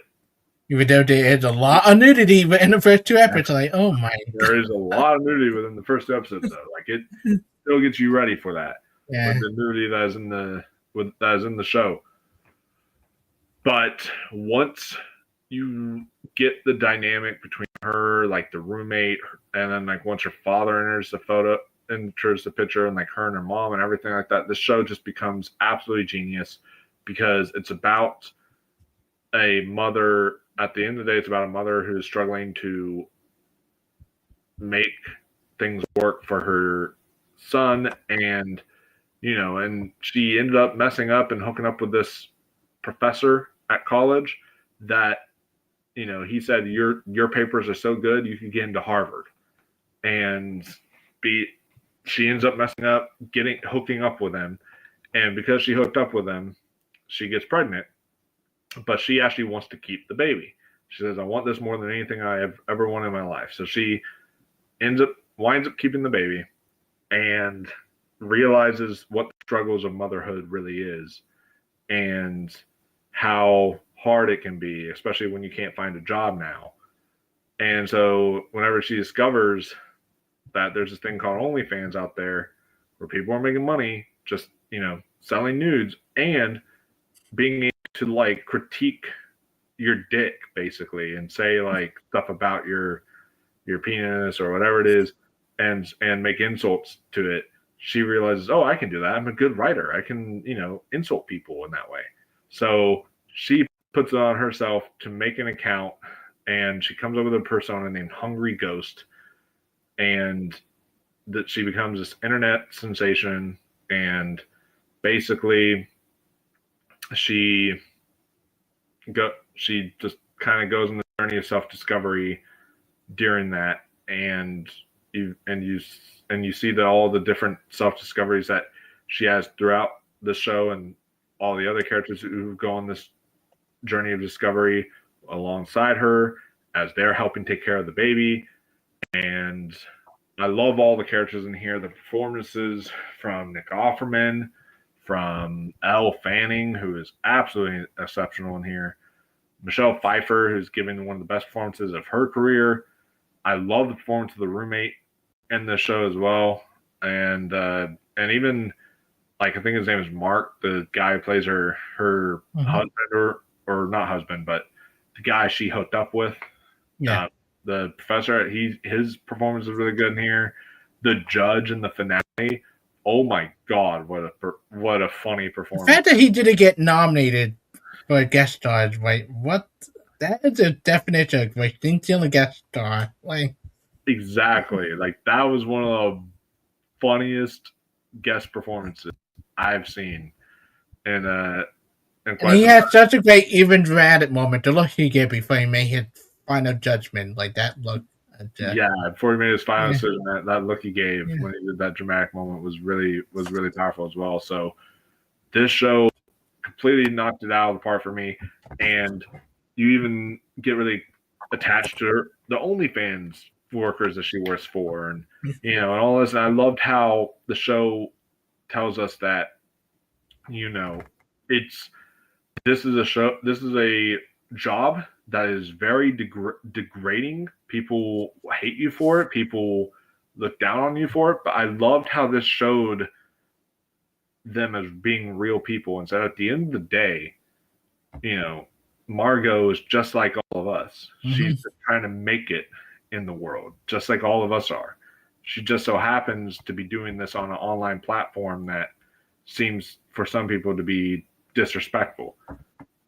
even though there is a lot of nudity in the first 2 episodes, like, oh my. There is a lot of nudity within the first episode, though. Like, it still gets you ready for that. Yeah. With the nudity that is in the show. But once you get the dynamic between her, like the roommate, and then like once her father enters the picture, and like her and her mom and everything like that, the show just becomes absolutely genius because it's about a mother. At the end of the day, it's about a mother who is struggling to make things work for her son, and and she ended up messing up and hooking up with this professor at college that he said your papers are so good you can get into Harvard, and she ends up messing up hooking up with him, and because she hooked up with him, she gets pregnant, but she actually wants to keep the baby. She says, I want this more than anything I have ever wanted in my life. So she winds up keeping the baby and realizes what the struggles of motherhood really is and how hard it can be, especially when you can't find a job now. And so whenever she discovers that there's this thing called OnlyFans out there where people are making money just, selling nudes and being able to like critique your dick basically and say like stuff about your penis or whatever it is and make insults to it, she realizes, oh, I can do that. I'm a good writer. I can, insult people in that way. So she puts it on herself to make an account, and she comes up with a persona named Hungry Ghost, and that she becomes this internet sensation, and basically she just kind of goes on the journey of self-discovery during that, and you see that all the different self-discoveries that she has throughout the show, and all the other characters who go on this journey of discovery alongside her as they're helping take care of the baby. And I love all the characters in here. The performances from Nick Offerman, from Elle Fanning, who is absolutely exceptional in here. Michelle Pfeiffer, who's giving one of the best performances of her career. I love the performance of the roommate in this show as well. And even, like, I think his name is Mark, the guy who plays her husband, or not husband, but the guy she hooked up with. Yeah. The professor, his performance is really good in here. The judge in the finale, oh my god, what a funny performance! The fact that he didn't get nominated for a guest star, like, what? That is a definition of like still a guest star. Like, exactly, like that was one of the funniest guest performances I've seen. And he had such a great, even dramatic moment. The look he gave before he made his final judgment, like that look. Yeah, before he made his final decision, that look he gave when he did that dramatic moment was really powerful as well. So this show completely knocked it out of the park for me. And you even get really attached to the OnlyFans workers that she works for, and and all this. And I loved how the show tells us that it's this is a show, this is a job that is very degrading. People hate you for it. People look down on you for it. But I loved how this showed them as being real people, and so at the end of the day, Margot is just like all of us. She's just trying to make it in the world, just like all of us are. She just so happens to be doing this on an online platform that seems for some people to be disrespectful,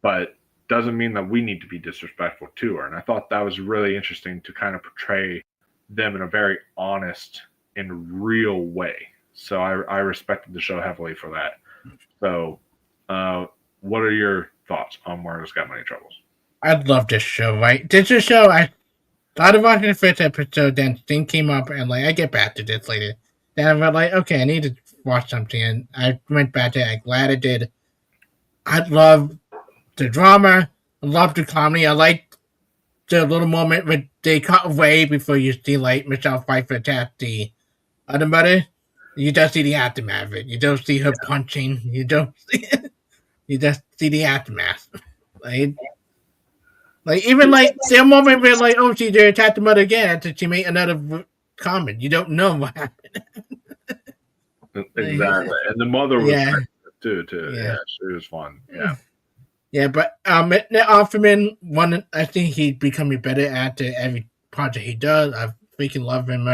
but doesn't mean that we need to be disrespectful to her. And I thought that was really interesting to kind of portray them in a very honest and real way. So I respected the show heavily for that. So, what are your thoughts on Margot's Got Money Troubles? I love this show, right? This is a show I started watching the first episode, then thing came up, and I get back to this later. Then I was like, okay, I need to watch something, and I went back to it. I'm glad I did. I love the drama. I love the comedy. I like the little moment where they cut away before you see Michelle Pfeiffer attack the other mother. You just see the aftermath of it. You don't see her punching. You don't see it. You just see the aftermath. Even the moment where oh, she attacked the mother again after she made another comment. You don't know what happened. Exactly. And the mother was too. Yeah, she was fun. Yeah. Yeah, but Nick Offerman, I think he's becoming better at every project he does. I freaking love him.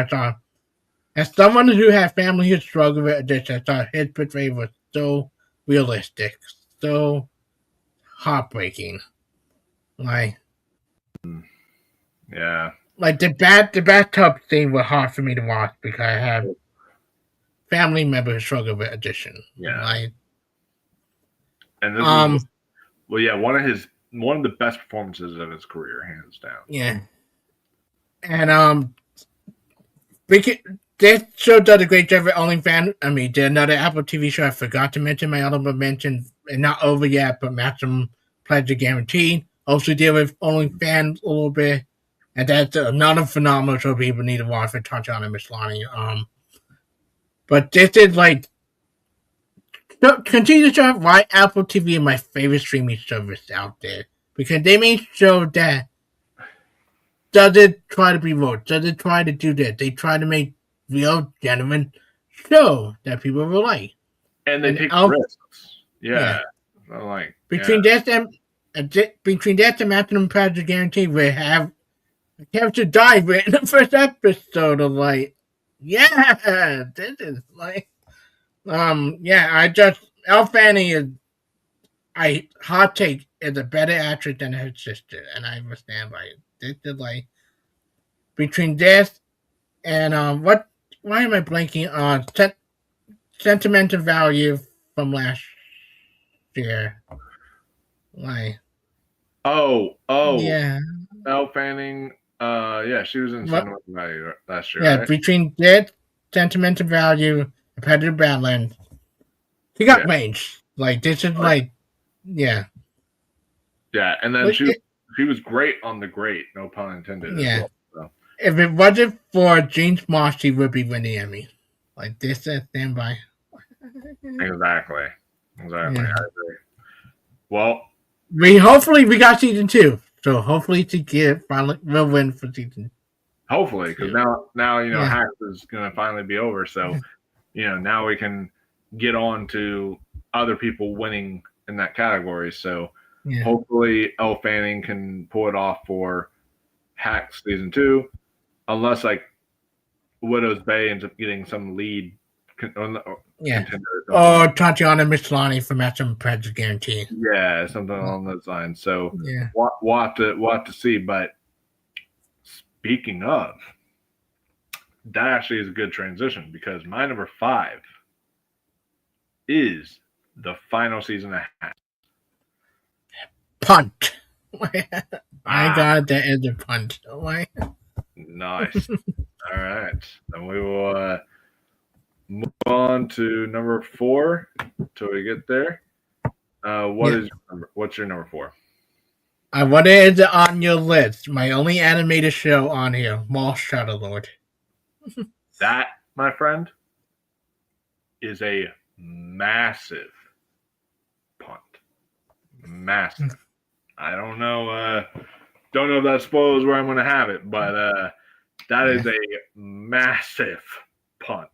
As someone who had family who struggled with addiction, I thought his portrayal was so realistic, so heartbreaking. Yeah. The bathtub scene was hard for me to watch because I have family members who struggle with addiction. Yeah. And this one of the best performances of his career, hands down. Yeah. And this show does a great job with OnlyFans. I mean, there's another Apple TV show I forgot to mention. My honorable mention, and not over yet, but Maximum Pleasure Guaranteed. Also deal with OnlyFans a little bit. And that's another phenomenal show people need to watch for Tatiana Maslany. But this is continue to show why Apple TV is my favorite streaming service out there. Because they make show that doesn't try to be rote, doesn't try to do that. They try to make real, genuine show that people will like. And they take risks. Yeah. Between that and Maximum Pleasure Guarantee, we have a character dive in the first episode of this is Elle Fanning hot take is a better actress than her sister, and I understand by it. This is between this and why am I blanking on Sentimental Value from last year? Yeah. Elle Fanning. She was in Sentimental Value last year. Yeah, right? Between that, Sentimental Value, and Competitive Badlands, she got range. This is Yeah, and then she was great on The Great, no pun intended. Yeah. Well, so. If it wasn't for James Moss, she would be winning Emmy. This is standby. Exactly. Yeah. I agree. Well, hopefully we got season 2. So hopefully to finally will win for season. Hopefully, because now Hacks is going to finally be over. So now we can get on to other people winning in that category. So hopefully Elle Fanning can pull it off for Hacks season 2, unless Widow's Bay ends up getting some lead. Contender. Or Tatiana Maslany for Maximum Pleasure Guarantee. Yeah, something along those lines. So we'll have to see. But speaking of, that actually is a good transition because my number 5 is the final season of Hacks. Punt. My God, that is a punt. Nice. All right. Then we will move on to number 4 till we get there. What's your number 4? What is on your list? My only animated show on here, Mall Shadow Lord. That, my friend, is a massive punt. Massive. I don't know if that spoils where I'm going to have it, but that is a massive punt.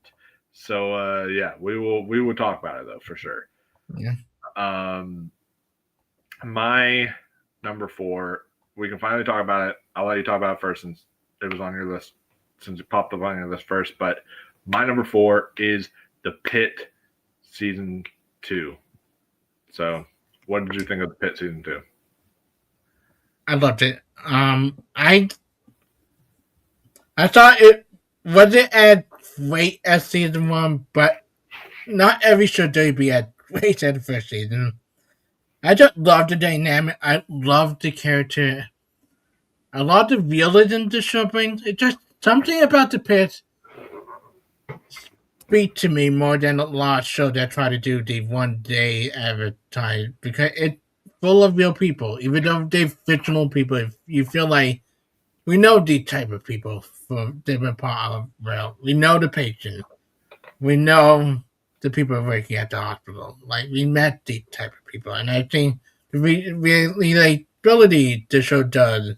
So yeah, we will talk about it though for sure. Yeah. My number 4, we can finally talk about it. I'll let you talk about it first since it was on your list, since it popped up on your list first. But my number 4 is The Pit season 2. So, what did you think of The Pit season 2? I loved it. I thought it wasn't as great as season 1, but not every show did be as great as the first season. I just love the dynamic. I love the character. I love the realism the show brings. It just something about The Pit speak to me more than a lot of shows that try to do the one day advertise, because it's full of real people. Even though they're fictional people, if you feel like we know these type of people from different part of the world. We know the patient. We know the people working at the hospital. Like, we met these type of people. And I think the relatability the show does,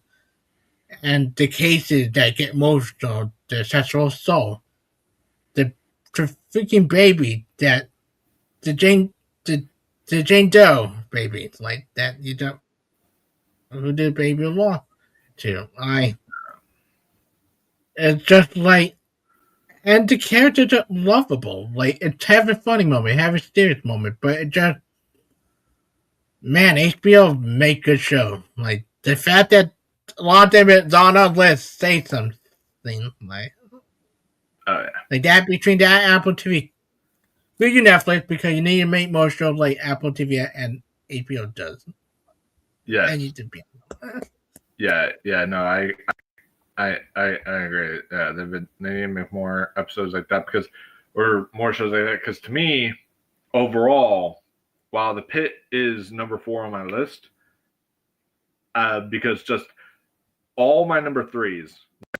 and the cases that get emotional, the sexual assault, the freaking baby that the Jane Doe baby, like that, you don't, who did baby belong to? It's just like, and the characters are lovable. Like, it's have a funny moment, have a serious moment, but it just, man, HBO make good show. Like, the fact that a lot of them is on our list say something like, Oh yeah, like that between that and Apple TV. Go you Netflix, because you need to make more shows like Apple TV and HBO does. yes, And you to be. yeah. No, I agree. Yeah, they need to make more episodes like that or more shows like that. Because to me, overall, while The Pit is number 4 on my list, because just all my number 3s,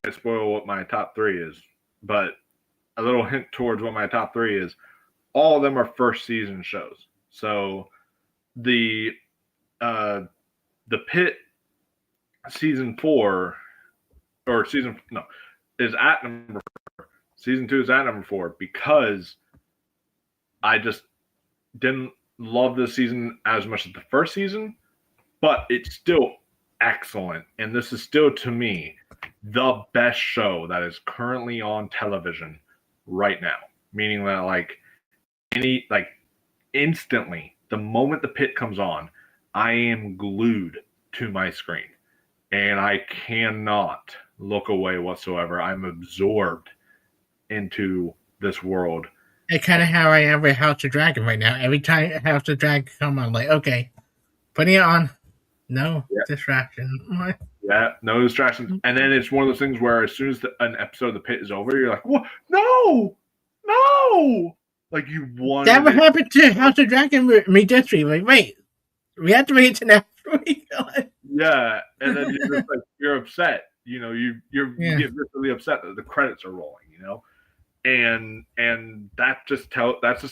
I spoil what my top 3 is, but a little hint towards what my top 3 is. All of them are first season shows. So the Pit season 4 or season no is at number 4. Season 2 is at number 4 because I just didn't love this season as much as the first season, but it's still excellent. And this is still, to me, the best show that is currently on television right now. Meaning that, like, instantly, the moment The Pit comes on, I am glued to my screen. And I cannot look away whatsoever. I'm absorbed into this world. It's kind of how I am with House of Dragon right now. Every time House of Dragon come on, like, okay, putting it on, no distraction. Yeah, no distractions. And then it's one of those things where as soon as an episode of The Pit is over, you're like, "What? No, no!" Like you want. That would happen to House of Dragon with me this week. Like, wait, we have to wait to next week. Yeah, and then you're just like you're upset. You know, you get really upset that the credits are rolling. You know, and that's just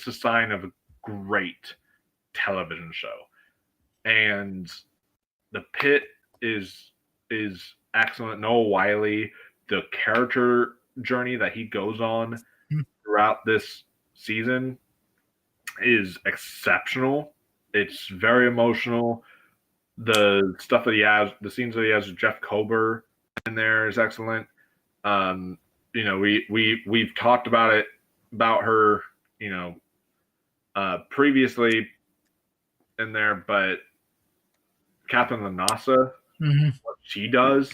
a sign of a great television show. And The Pit is excellent. Noah Wyle, the character journey that he goes on throughout this season is exceptional. It's very emotional. The stuff that he has, the scenes that he has with Jeff Kober in there is excellent. You know, we've talked about her, you know, previously in there, but Catherine Lanasa, what she does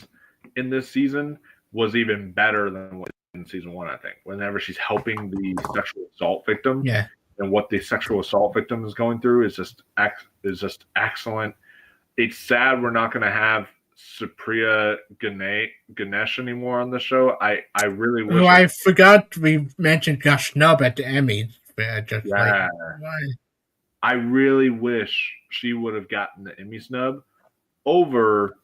in this season was even better than what in season 1, I think. Whenever she's helping the sexual assault victim, and what the sexual assault victim is going through is just excellent. It's sad we're not going to have Supriya Ganesh anymore on the show. I really wish. Oh, I forgot we mentioned Josh Snub at the Emmys. I really wish she would have gotten the Emmy snub over.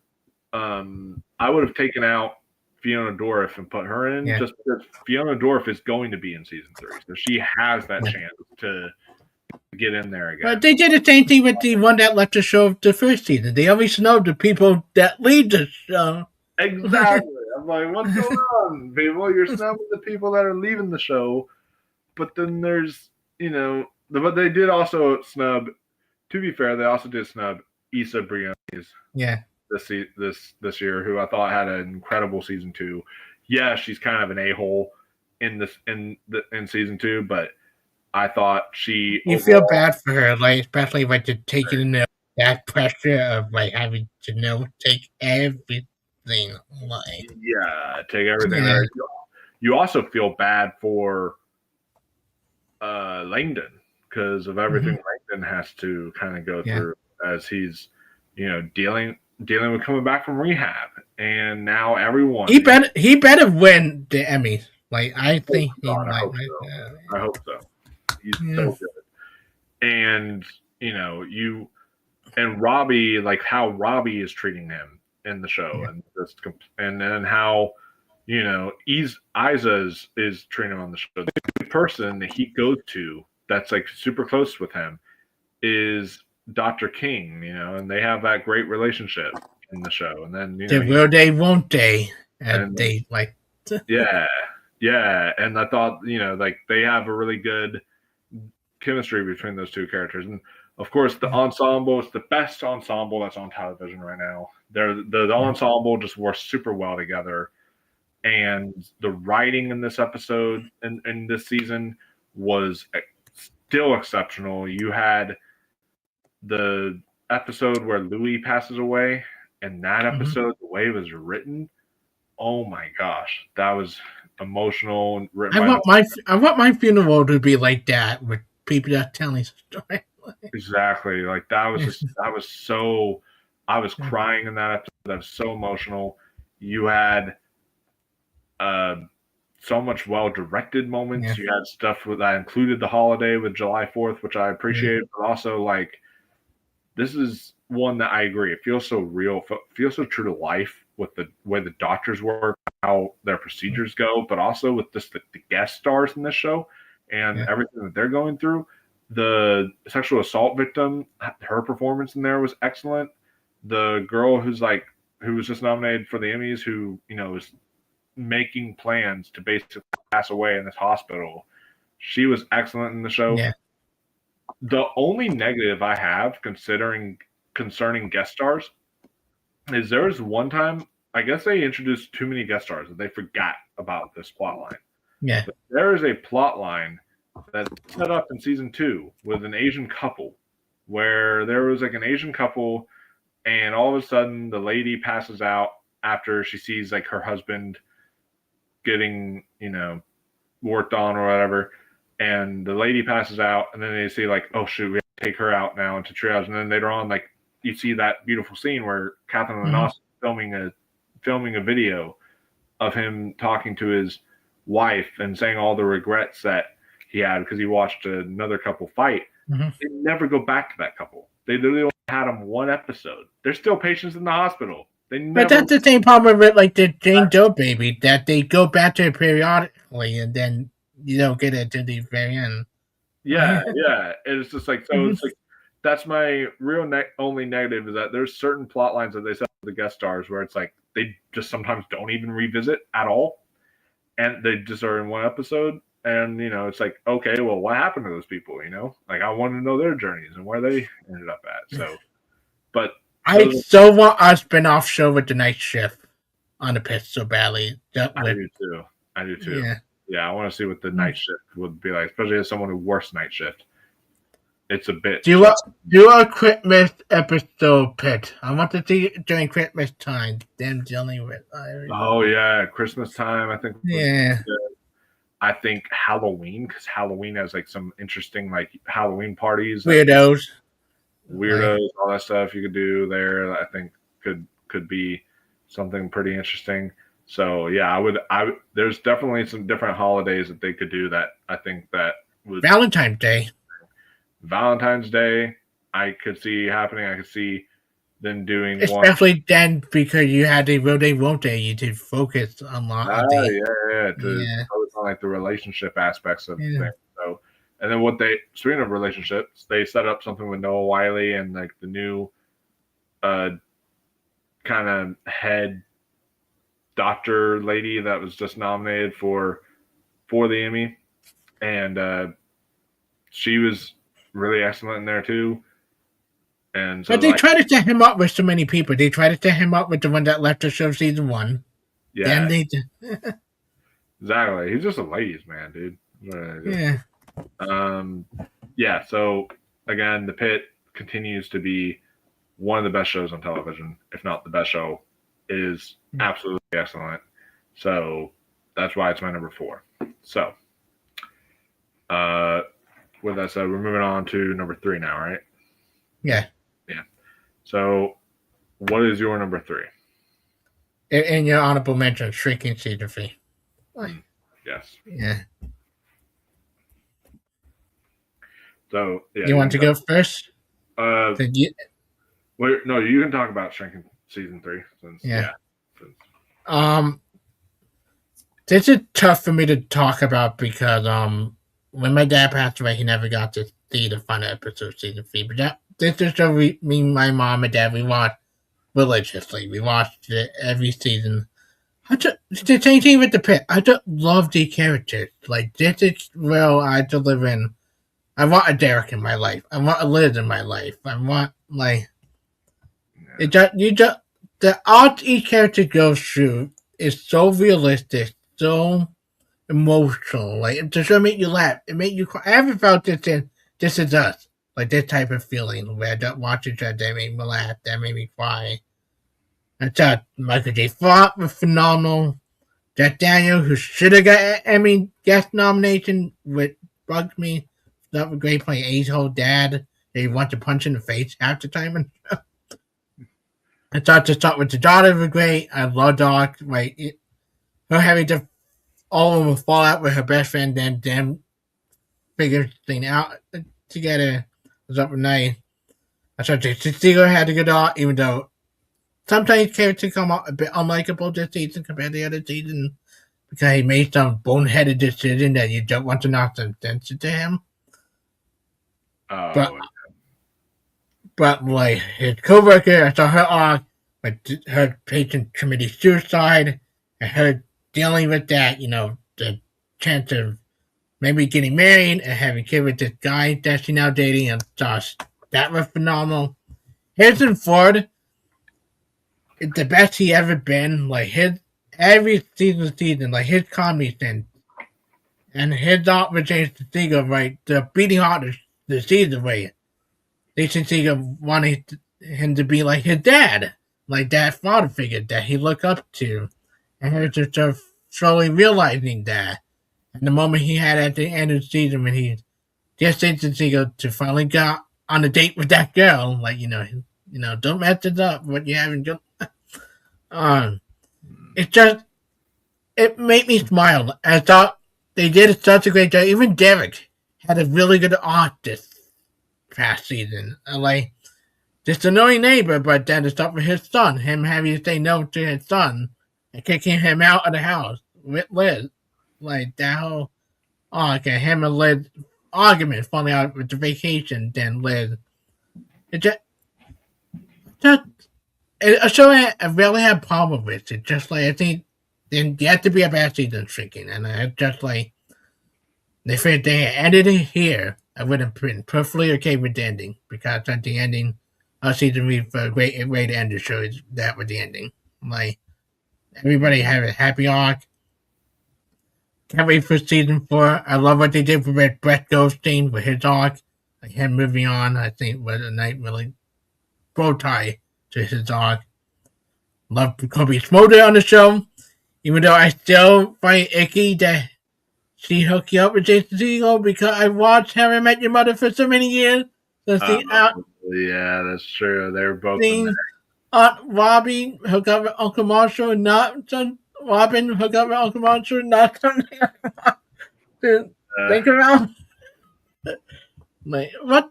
I would have taken out Fiona Dorff and put her in just because Fiona Dorff is going to be in season 3, so she has that chance to get in there again. But they did the same thing with the one that left the show the first season. They always snub the people that lead the show. Exactly. I'm like, what's going on, people? You're snubbing the people that are leaving the show, but then there's, but they did also snub. To be fair, they also did snub Issa Briones. Yeah. This year, who I thought had an incredible season 2. Yeah, she's kind of an a-hole in season 2, but I thought she. You feel bad for her, like especially when you're taking that pressure of like having to take everything. Like take everything. Yeah. You also feel bad for Langdon because of everything Langdon has to kind of go through as he's dealing with coming back from rehab, and now everyone he better win the Emmys. Like I think he might. I hope so. He's so good, and and Robbie, like how Robbie is treating him in the show, and then how Isa is treating him on the show. The person that he goes to that's like super close with him is Dr. King, and they have that great relationship in the show. And then will they, won't they? And they like yeah. And I thought like they have a really good chemistry between those two characters. And of course, the ensemble is the best ensemble that's on television right now. The ensemble just works super well together, and the writing in this episode and this season was still exceptional. You had the episode where Louis passes away, and that episode, the way it was written, oh my gosh, that was emotional. And written I want my funeral to be like that, with people that telling the story. Exactly, like that was so. I was crying in that episode. That was so emotional. You had so much well-directed moments. You had stuff that included the holiday with July 4th, which I appreciate, but also like this is one that I agree. It feels so real, feels so true to life with the way the doctors work, how their procedures go, but also with just the guest stars in this show and everything that they're going through. The sexual assault victim, her performance in there was excellent. The girl who was just nominated for the Emmys, who is making plans to basically pass away in this hospital, she was excellent in the show. The only negative I have concerning guest stars is there was one time, I guess they introduced too many guest stars that they forgot about this plot line. But there is a plot line that's set up in season 2 with an Asian couple, where there was like an Asian couple, and all of a sudden the lady passes out after she sees like her husband getting worked on or whatever, and the lady passes out, and then they see like, oh shoot, we have to take her out now into triage, and then later on, like you see that beautiful scene where Catherine Lenos is filming a video of him talking to his wife and saying all the regrets that he had because he watched another couple fight. They never go back to that couple. They literally only had them one episode. They're still patients in the hospital. But that's the same problem with like the Jane Doe baby, that they go back to it periodically and then you don't get it to the very end. Yeah. It's just like, so it's like, that's my real only negative, is that there's certain plot lines that they set with the guest stars where it's like they just sometimes don't even revisit at all, and they just are in one episode, and it's like, okay, well, what happened to those people? Like I want to know their journeys and where they ended up at. So, but I so want a spin-off show with the night shift on the pitch so badly. I do too. Yeah, I want to see what the night shift would be like, especially as someone who works night shift. It's a bit. Do a Christmas episode pitch. I want to see it during Christmas time. Them dealing with. Oh yeah, Christmas time. I think. Yeah. I think Halloween, because Halloween has like some interesting like Halloween parties. Weirdos, all that stuff you could do there. I think could be something pretty interesting. So yeah, there's definitely some different holidays that they could do that I think that would. Valentine's Day, I could see happening. I could see than doing one. Especially then, because you had a Will They Won't They, you did focus a lot on the To focus on like the relationship aspects of things. So, and then speaking of relationships, they set up something with Noah Wiley and like the new kind of head doctor lady that was just nominated for the Emmy, and she was really excellent in there too. And so, but they tried to set him up with so many people. They tried to set him up with the one that left the show season 1. Yeah, exactly. He's just a ladies' man, dude. Yeah. Yeah. So again, The Pitt continues to be one of the best shows on television, if not the best show. It is absolutely excellent. So that's why it's my number 4. So, with that said, we're moving on to number 3 now, right? Yeah. Yeah. So, what is your number 3? In your honorable mention, Shrinking season 3. Yes. Yeah. So, yeah. You want to go first? No, you can talk about Shrinking season 3. This is tough for me to talk about because when my dad passed away, he never got to see the final episode of season 3. But this is show me, my mom, and dad, we watched religiously. We watched it every season. The same thing with The Pitt. I just love the characters. Like, this is where I live in. I want a Derek in my life. I want a Liz in my life. I want, like, the art each character goes through is so realistic, so emotional. Like, to show make you laugh, it make you cry. I haven't felt this in This Is Us. Like, this type of feeling where I watch it, that made me laugh, that made me cry. I thought Michael J. Fox was phenomenal. Jack Daniel, who should have got an Emmy guest nomination, which bugged me. That was great playing Ace-hole dad that you want to punch in the face half the time. I thought to start with the daughter was great. I love Doc. Like, her having to all of them fall out with her best friend, then them figure thing out together was up night. I thought Jason Segel had a good art, even though sometimes characters come out a bit unlikable this season compared to the other season because he made some boneheaded decision that you don't want to knock some sense into him. But like his co-worker, I saw her arc with her patient committing suicide and her dealing with that, the chance of maybe getting married and having kids with this guy that she's now dating, and just that was phenomenal. Harrison Ford is the best he ever been. Like every season, like his comedy sense and his art with Jason Segel, right? The beating heart the season way. Jason Segel wanted him to be like his dad, like that father figure that he looked up to, and Harrison Ford slowly realizing that. And the moment he had at the end of the season when he just Jason Segel to finally got on a date with that girl, like don't mess it up. What you haven't done. It made me smile. I thought they did such a great job. Even Derek had a really good art this past season. Like this annoying neighbor, but then to stop with his son, him having to say no to his son and kicking him out of the house with Liz. Like that whole him and Liz argument falling out with the vacation, then Liz. A show I really had a problem with. It just like I think then you have to be a bad season Shrinking, and I just like if they had ended it here, I would have been perfectly okay with the ending because at the ending of season 3 for a great way to end the show is that was the ending. Like everybody had a happy arc. Can't wait for season 4. I love what they did with Brett Goldstein with his arc. Like him moving on, I think was a nice really bow tie to his arc. Love Kobe Smulders on the show. Even though I still find icky that she hooked you up with Jason Segel because I watched How I Met Your Mother for so many years. So yeah, that's true. They were both in there. Aunt Robbie hook up with Uncle Marshall and not Robin hook up with Uncle Marshall and not something to think about. Like, what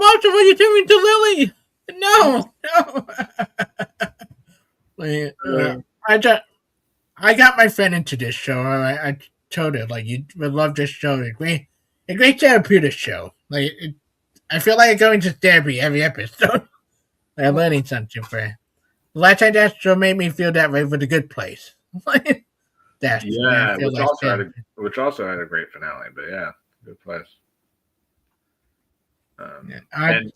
are you doing to Lily? No, no. Like, Uh, I got my friend into this show. I told her like you would love this show. A great therapeutic show. I feel like I'm going to therapy every episode. I'm learning something for her. The last time that show made me feel that way with a good place. That's where I yeah, feel like therapy. which also had a great finale. But yeah, good place. Yeah, And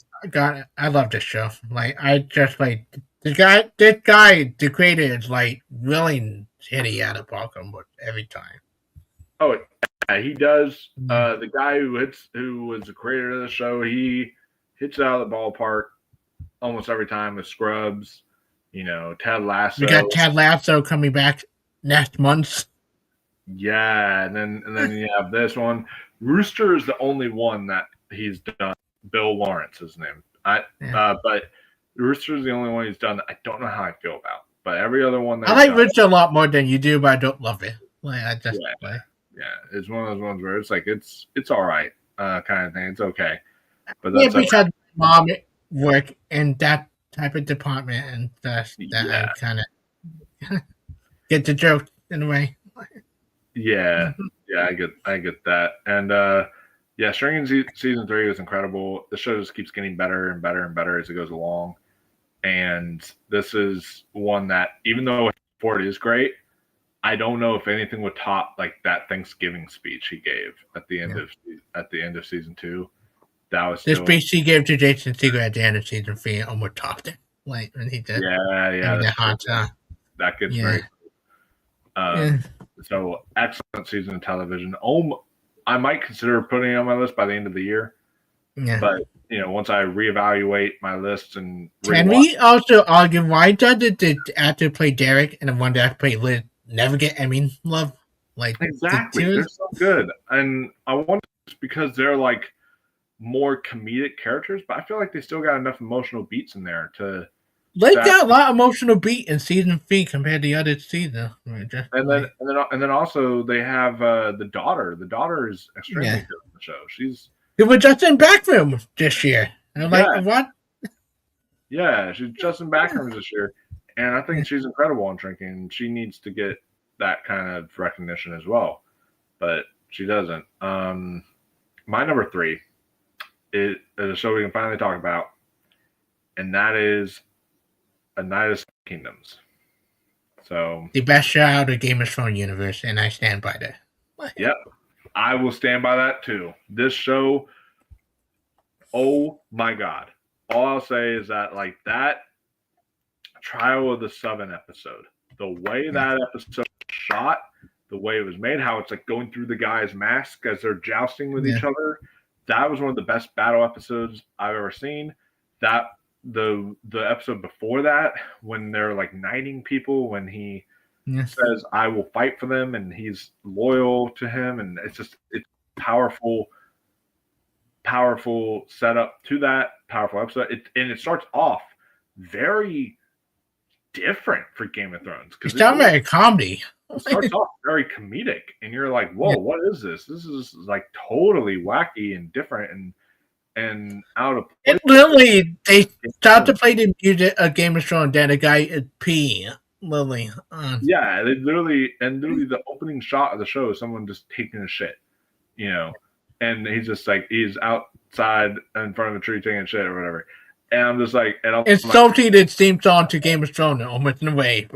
I love this show. Like I just like this guy, the creator is like really hitting out of park almost every time. oh yeah, he does. Mm. The guy who was the creator of the show, he hits it out of the ballpark almost every time with Scrubs. You know, Ted We got Lasso. Ted Lasso coming back next month. Yeah, and then you have this one. Rooster is the only one that he's done. Bill Lawrence, his name. Yeah. But Rooster is the only one he's done that I don't know how I feel about. But every other one that I he's like done, Rich a lot more than you do, but I don't love it. Like I just yeah, like yeah, it's one of those ones where it's like it's all right, kind of thing. It's okay, but yeah, that's okay. because mom work in that type of department, and that I Yeah, kind of get the joke in a way. yeah, yeah. I get that, and yeah, season 3 was incredible. The show just keeps getting better and better and better as it goes along. And this is one that, even though Ford is great, I don't know if anything would top like that Thanksgiving speech he gave at the end of season 2. That was This still speech he gave to Jason Segel at the end of season 3 almost topped it. Like when he did, yeah, that that's true. hot time. That gets Yeah. very Yeah. so excellent season of television. Oh, I might consider putting it on my list by the end of the year, Yeah. but once I reevaluate my list and Can we also argue why did the actor play Derek and the one that played Liz never get Emmy love? Like exactly, they're so good, and I wonder it's because they're like more comedic characters, but I feel like they still got enough emotional beats in there to. Liz got a lot of emotional beat in season 3 compared to the other season. And then also they have the daughter. The daughter is extremely good on the show. She's it was just in Backroom this year. And I'm like, what? Yeah, she's just in Backrooms this year, and I think she's incredible on Drinking. She needs to get that kind of recognition as well, but she doesn't. My number 3 is a show we can finally talk about, and that is A Night of Kingdoms. So the best show out of the Game of Thrones universe, and I stand by that. Yep, I will stand by that too. This show, oh my god! All I'll say is that like that Trial of the Seven episode, the way that episode was shot, the way it was made, how it's like going through the guy's mask as they're jousting with each other. That was one of the best battle episodes I've ever seen. That the episode before that, when they're like knighting people, when he says I will fight for them and he's loyal to him, and it's powerful setup to that powerful episode. It starts off very different for Game of Thrones because it's not very comedy. It starts off very comedic, and you're like, "Whoa, what is this? This is like totally wacky and different and out of place." It literally, they start to play the music of Game of Thrones, then a guy is peeing. Literally, yeah, they literally the opening shot of the show is someone just taking a shit, and he's just like he's outside in front of a tree taking a shit or whatever. And I'm just like, it's salty that seems on to Game of Thrones almost in a way.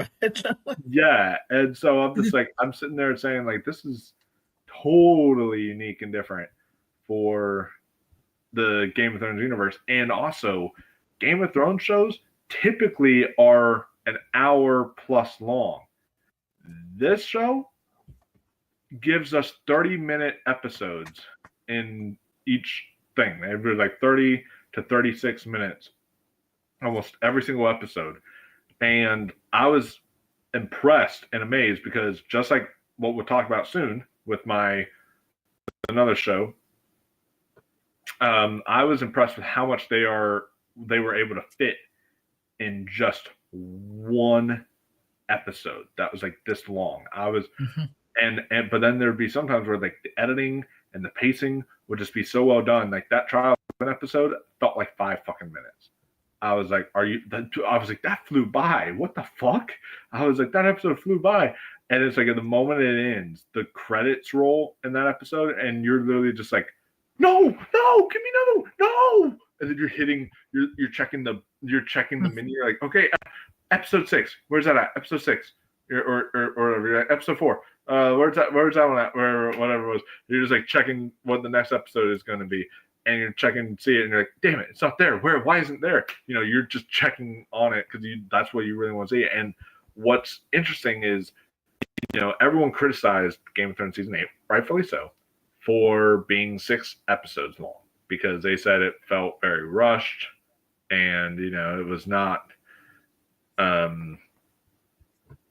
Yeah, and so I'm just like, I'm sitting there saying like, this is totally unique and different for the Game of Thrones universe, and also Game of Thrones shows typically are an hour plus long. This show gives us 30-minute episodes in each thing. They're like 30 to 36 minutes, almost every single episode. And I was impressed and amazed because just like what we'll talk about soon with another show, I was impressed with how much they were able to fit in just one episode that was like this long. I was but then there'd be sometimes where like the editing and the pacing would just be so well done. Like that trial episode felt like 5 fucking minutes. I was like, "Are you?" I was like, "That flew by. What the fuck?" I was like, "That episode flew by." And it's like at the moment it ends, the credits roll in that episode, and you're literally just like, "No, no, give me another, no!" And then you're checking the menu. You're like, "Okay, episode 6. Where's that at? Episode 6, or episode 4. Where's that one at? Whatever it was. You're just like checking what the next episode is going to be, and you're checking to see it, and you're like, damn it, it's not there. Why isn't it there? You're just checking on it because that's what you really want to see. And what's interesting is, everyone criticized Game of Thrones season 8, rightfully so, for being 6 episodes long because they said it felt very rushed, and it was not.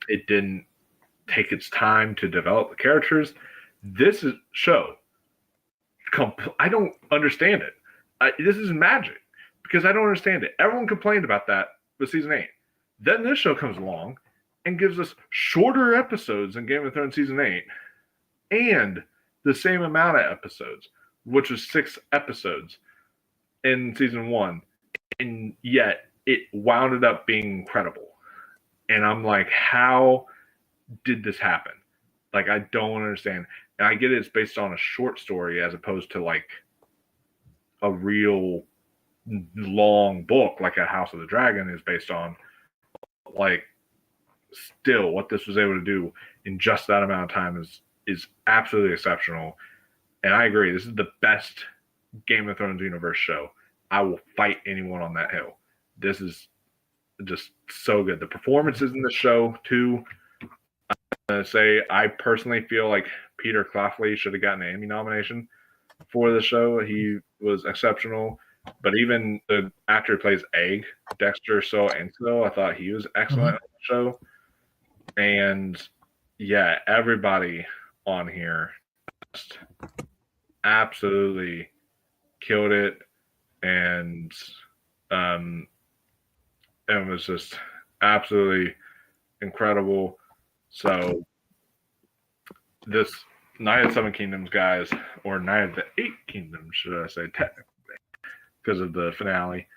It didn't take its time to develop the characters. This show, I don't understand it. This is magic because I don't understand it. Everyone complained about that with season 8. Then this show comes along and gives us shorter episodes than Game of Thrones season 8 and the same amount of episodes, which was 6 episodes in season 1. And yet it wound up being incredible. And I'm like, how did this happen? Like, I don't understand. And I get it's based on a short story as opposed to like a real long book, like a House of the Dragon is based on. Like, still, what this was able to do in just that amount of time is absolutely exceptional. And I agree, this is the best Game of Thrones universe show. I will fight anyone on that hill. This is just so good. The performances in the show too. I personally feel like Peter Claflin should have gotten an Emmy nomination for the show. He was exceptional. But even the actor who plays Egg, Dexter Soul-Ansel, I thought he was excellent on the show. And yeah, everybody on here just absolutely killed it. And it was just absolutely incredible. So this Night of the 7 Kingdoms, guys, or Night of the 8 Kingdoms, should I say, technically, because of the finale,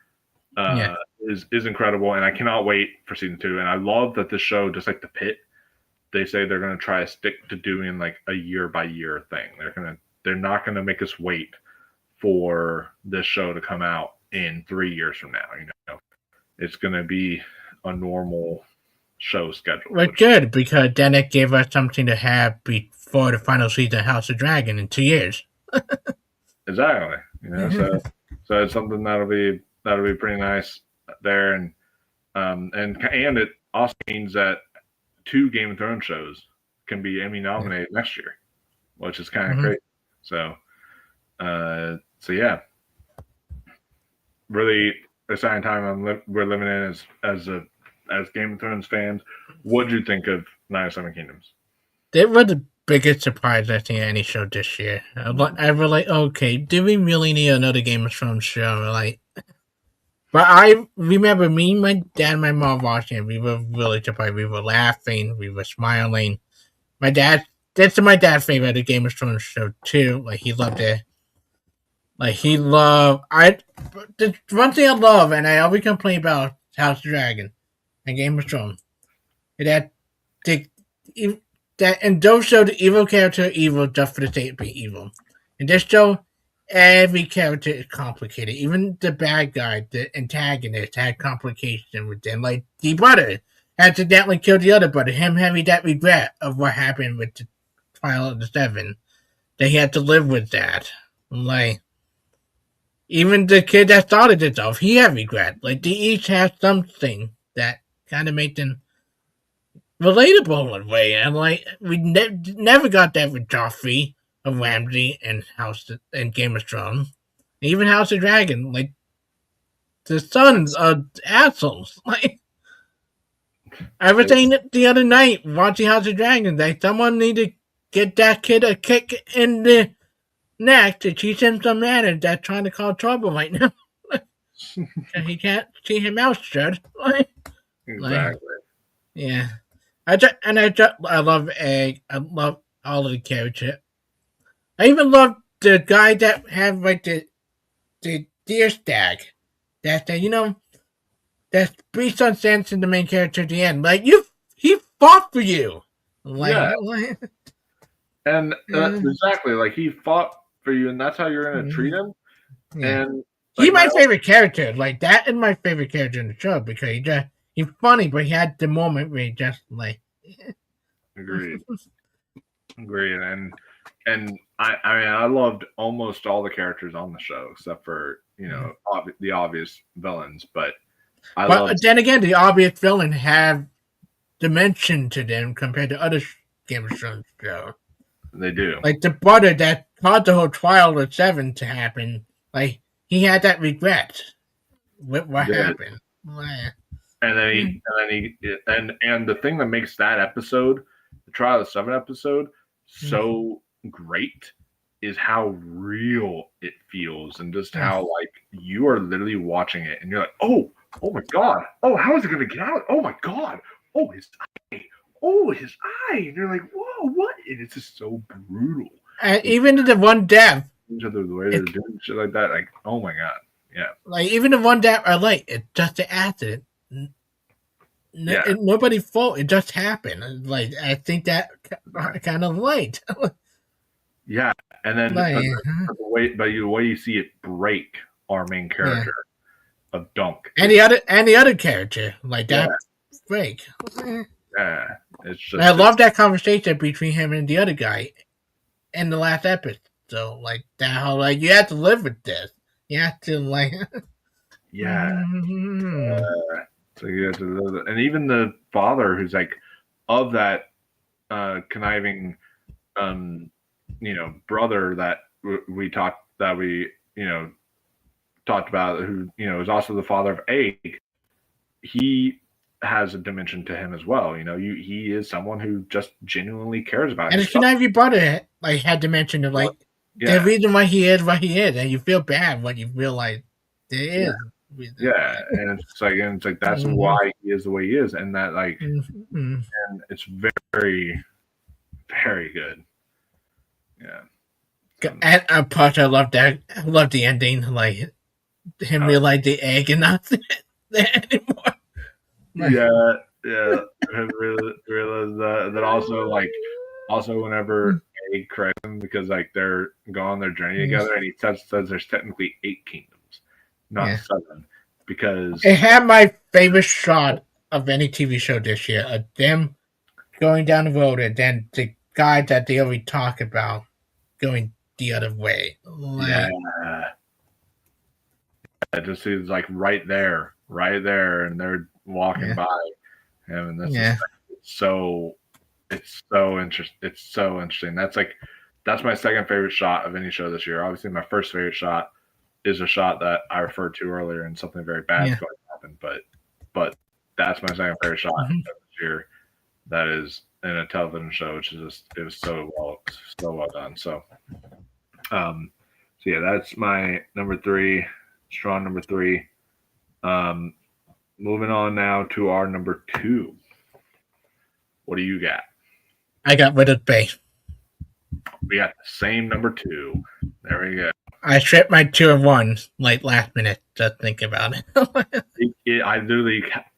is incredible. And I cannot wait for season 2. And I love that this show, just like The Pit, they say they're going to try to stick to doing like a year by year thing. They're not going to make us wait for this show to come out in 3 years from now. It's going to be a normal show schedule. Well, good, because then it gave us something to have before the final season of House of Dragon in 2 years. Exactly. So it's something that'll be pretty nice there, and it also means that 2 Game of Thrones shows can be Emmy nominated next year, which is kind of crazy. So yeah, really exciting time we're living in as Game of Thrones fans. What did you think of Night of 7 Kingdoms? They were the biggest surprise I think any show this year. I was like, okay, do we really need another Game of Thrones show? Like, but I remember me, my dad, and my mom watching it. We were really surprised. We were laughing. We were smiling. That's my dad's favorite the Game of Thrones show too. Like, he loved it. Like, the one thing I love, and I always complain about House of Dragon and Game of Thrones, is that in those shows, the evil character are evil just for the sake of being evil. In this show, every character is complicated. Even the bad guy, the antagonist, had complications with them. Like, the brother accidentally killed the other brother. Him having that regret of what happened with the trial of the 7. That he had to live with that. Like, even the kid that started it off, he had regret. Like, they each have something that kind of made them relatable in a way. And, like, we never got that with Joffrey of Ramsay and Game of Thrones. Even House of Dragon. Like, the sons are assholes. Like, I was saying it the other night, watching House of Dragon, that someone need to get that kid a kick in the neck to teach him some manners that's trying to cause trouble right now. He can't see him out shut. Exactly. Yeah. I love Egg. I love all of the characters. I even love the guy that had like the deer stag. That that beats on Sanson, the main character at the end. Like he fought for you. Yeah. Like And exactly, like he fought for you, and that's how you're gonna treat him. yeah. And He's like my favorite character. Like that is my favorite character in the show because he's funny, but he had the moment where he just like agreed, and I mean I loved almost all the characters on the show except for the obvious villains, but But then again, the obvious villain have dimension to them compared to other Game of Thrones shows. They do. Like the brother that caused the whole trial of Seven to happen. Like he had that regret with what happened. And then and the thing that makes that episode, the Trial of Seven episode, so great is how real it feels and just how like you are literally watching it and you're like, oh my god, how is it gonna get out? Oh my god, his eye, his eye, and you're like, whoa, what? And it's just so brutal. And even the one death, the way they're doing shit like that, like, oh my god, yeah. Like even the one death I like, it just the accident. Nobody fault. It just happened. Like I think that kind of light. Yeah, and then the way you see it break our main character of Dunk, and the other character like that break. Yeah, it's just. I love that conversation between him and the other guy in the last episode. So like that, how like you have to live with this. You have to like. Yeah. So you have to live it. And even the father, who's like of that conniving, brother that we talked about, who is also the father of Egg. He has a dimension to him as well. He is someone who just genuinely cares about. And the conniving brother like had dimension of like the reason why he is what he is, and you feel bad when you realize there is. Yeah, and it's like that's why he is the way he is, and that like, and it's very, very good. Yeah, and part I love that. I love the ending, like him realize the egg and not there anymore. Yeah, him realize that also whenever Egg corrects him because like they're going on their journey together, and he says there's technically 8 kingdoms. Not 7, because it had my favorite shot of any TV show this year of them going down the road and then the guy that they already talk about going the other way. It just seems like right there, and they're walking by him, and that's it's so interesting. It's so interesting. That's my second favorite shot of any show this year. Obviously, my first favorite shot is a shot that I referred to earlier, and something very bad is going to happen. But that's my second favorite shot of this year. That is in a television show, which is it was so well done. So yeah, that's my number 3, strong number 3. Moving on now to our number 2. What do you got? I got Withered Bay. We got the same number 2. There we go. I stripped my 2 of 1 like last minute. Just think about it.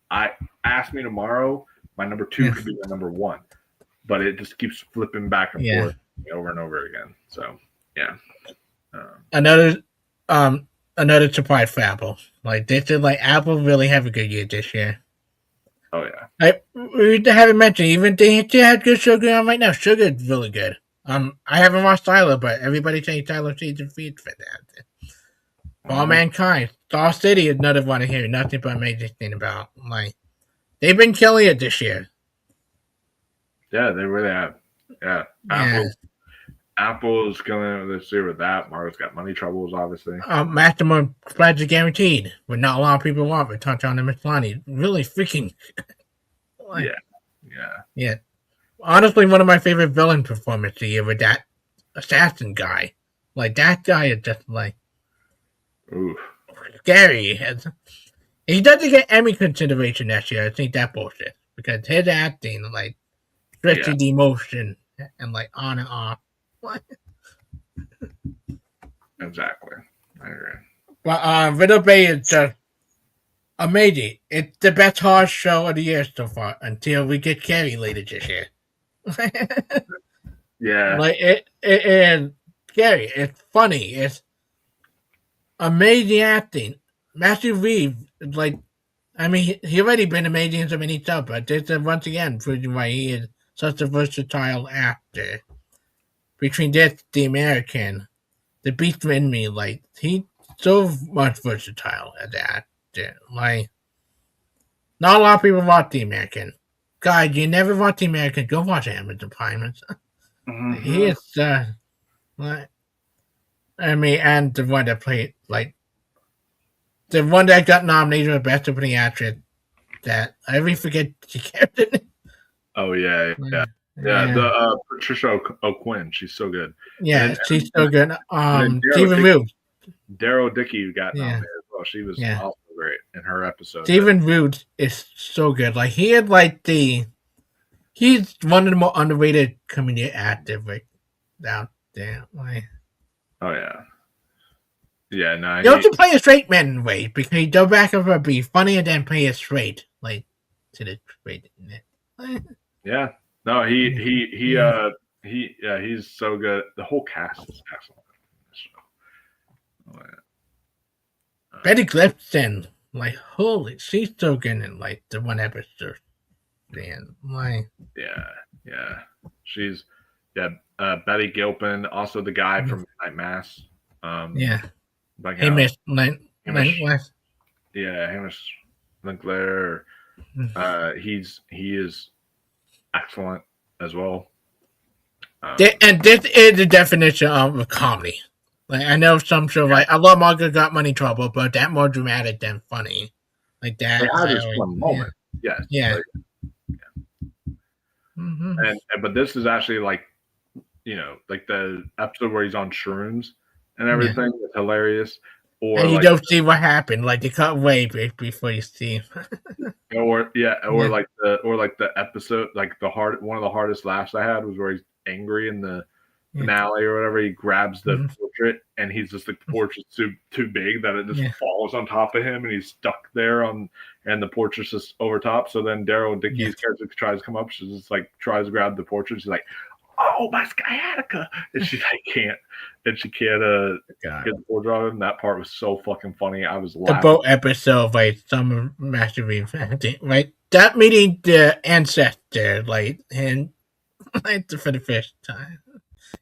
I asked me tomorrow. My number 2 could be my number 1, but it just keeps flipping back and forth over and over again. So yeah. Another surprise for Apple. Like they said, like Apple really have a good year this year. Oh yeah. We haven't mentioned even they have good show going on right now. Sugar is really good. I haven't watched Tyler, but everybody saying Tyler season feed for that. All Mankind, Star City is another one I hear nothing but amazing thing about. Like they've been killing it this year. Yeah, they really have. Yeah. Apple's going this year with that. Mario's got money troubles, obviously. Maximum Pledge Guaranteed, but not a lot of people want. But touch on the Mislani. Really freaking. Yeah. Honestly, one of my favorite villain performances of the year with that assassin guy. Like that guy is just like scary. He doesn't get any consideration that year. I think that bullshit because his acting like stretching the emotion and like on and off. What? Exactly. I agree. But Withered Bay is just Amazing. It's the best horror show of the year so far until we get Carrie later this year. Yeah. Like it is scary. It's funny. It's amazing acting. Matthew Reeves, like, I mean, he already been amazing in so many stuff, but this is once again proving why he is such a versatile actor. Between this, The American, The Beast in Me, like, he's so much versatile as an actor. Like, not a lot of people watch The American. Guys, you never watch The American, go watch Amazon Prime. He Mhm. is, like, I mean, and the one that played, like, the one that got nominated for Best Supporting Actress, that I really forget the character name. Oh yeah, yeah, yeah. Yeah, The Patricia O'Quinn, she's so good. And then yeah, she's so good. Daryl Stephen Root. Dickey got Yeah, nominated as well. She was yeah. also great in her episode. Stephen Root is so good. Like, he had, like, he's one of the more underrated comedic actors, like, out there. Like, Oh yeah, yeah. No, he also play a straight man in a way, because he go back and forth, be funny and then play a straight, like, to the straight. yeah. No, Yeah. yeah, he's so good. The whole cast is excellent. Oh, yeah. Betty Clifton, like, holy, she's so good in, like, the one episode. Man, like, Yeah, yeah. She's yeah. Betty Gilpin, also the guy from Midnight Mass. yeah. Like Hamish, like, Hamish, West. yeah, Hamish Linklater. He is excellent as well. And this is the definition of a comedy. Like, I know some show like I love Margaret Got Money Trouble, but that more dramatic than funny. Like that. It has its fun moment, yes. Yeah. Like, Mm-hmm. but this is actually like like the episode where he's on shrooms and everything is hilarious. Or And you like don't see what happened. Like they cut away before you see. or like the episode like one of the hardest laughs I had was where he's angry in the finale or whatever. He grabs the portrait and he's just like the portrait's too big that it just falls on top of him and he's stuck there and the portrait's just over top. So then Daryl Dickey's character tries to come up. She just like tries to grab the portrait. She's like, "Oh, my sciatica," and she like can't get the portrait on him. That part was so fucking funny. I was laughing. The boat episode, like some massive right? That meeting the ancestor, like, and like for the first time.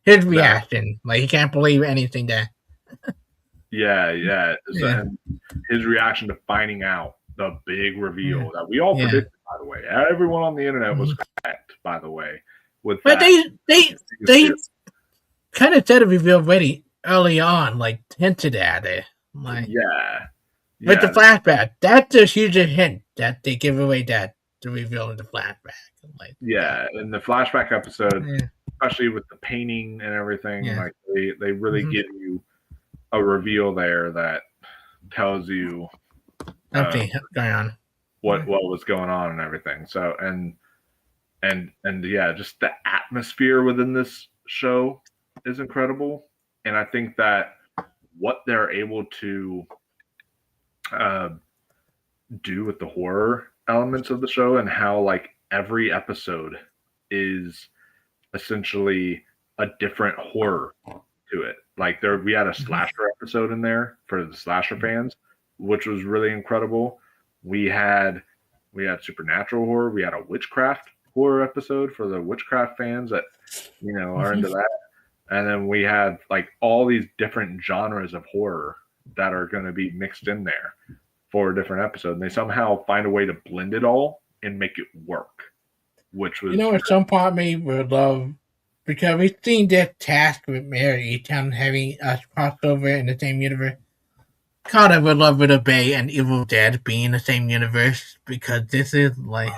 His reaction, like he can't believe anything that. Yeah. And his reaction to finding out the big reveal that we all predicted, by the way. Everyone on the internet was correct, by the way. With but that. they kind of said it reveal already early on, like hinted at it, like with the flashback. That's a huge hint that they give away that the reveal in the flashback. Like in the flashback episode, especially with the painting and everything, like they really give you a reveal there that tells you something going on, what was going on and everything. So and yeah, just the atmosphere within this show is incredible, and I think that what they're able to do with the horror elements of the show and how like every episode is essentially a different horror to it. Like we had a slasher episode in there for the slasher fans, which was really incredible. We had supernatural horror. We had a witchcraft horror episode for the witchcraft fans that are into that. And then we had like all these different genres of horror that are going to be mixed in there for a different episode. And they somehow find a way to blend it all and make it work, which was at some part me would love. Because we've seen that task with Mary Easttown having us cross over in the same universe. God, I would love Widow Bay and Evil Dead being in the same universe because this is like,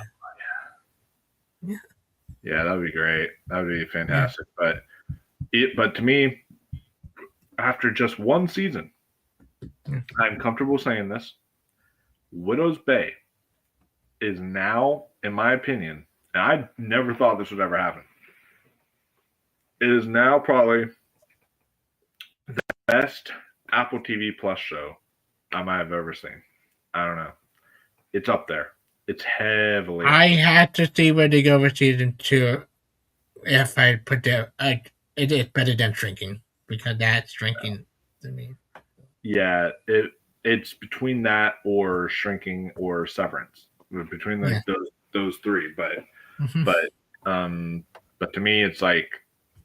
yeah, that'd be great. That would be fantastic. But to me, after just one season, I'm comfortable saying this: Widow's Bay is now, in my opinion, and I never thought this would ever happen. It is now probably the best Apple TV Plus show I might have ever seen. I don't know. It's up there. It's heavily. I had to see where they go with season 2 if I put the it is better than Shrinking, because that's Shrinking to me. Yeah, it's between that or Shrinking or Severance, between like those three. Mhm. But to me, it's like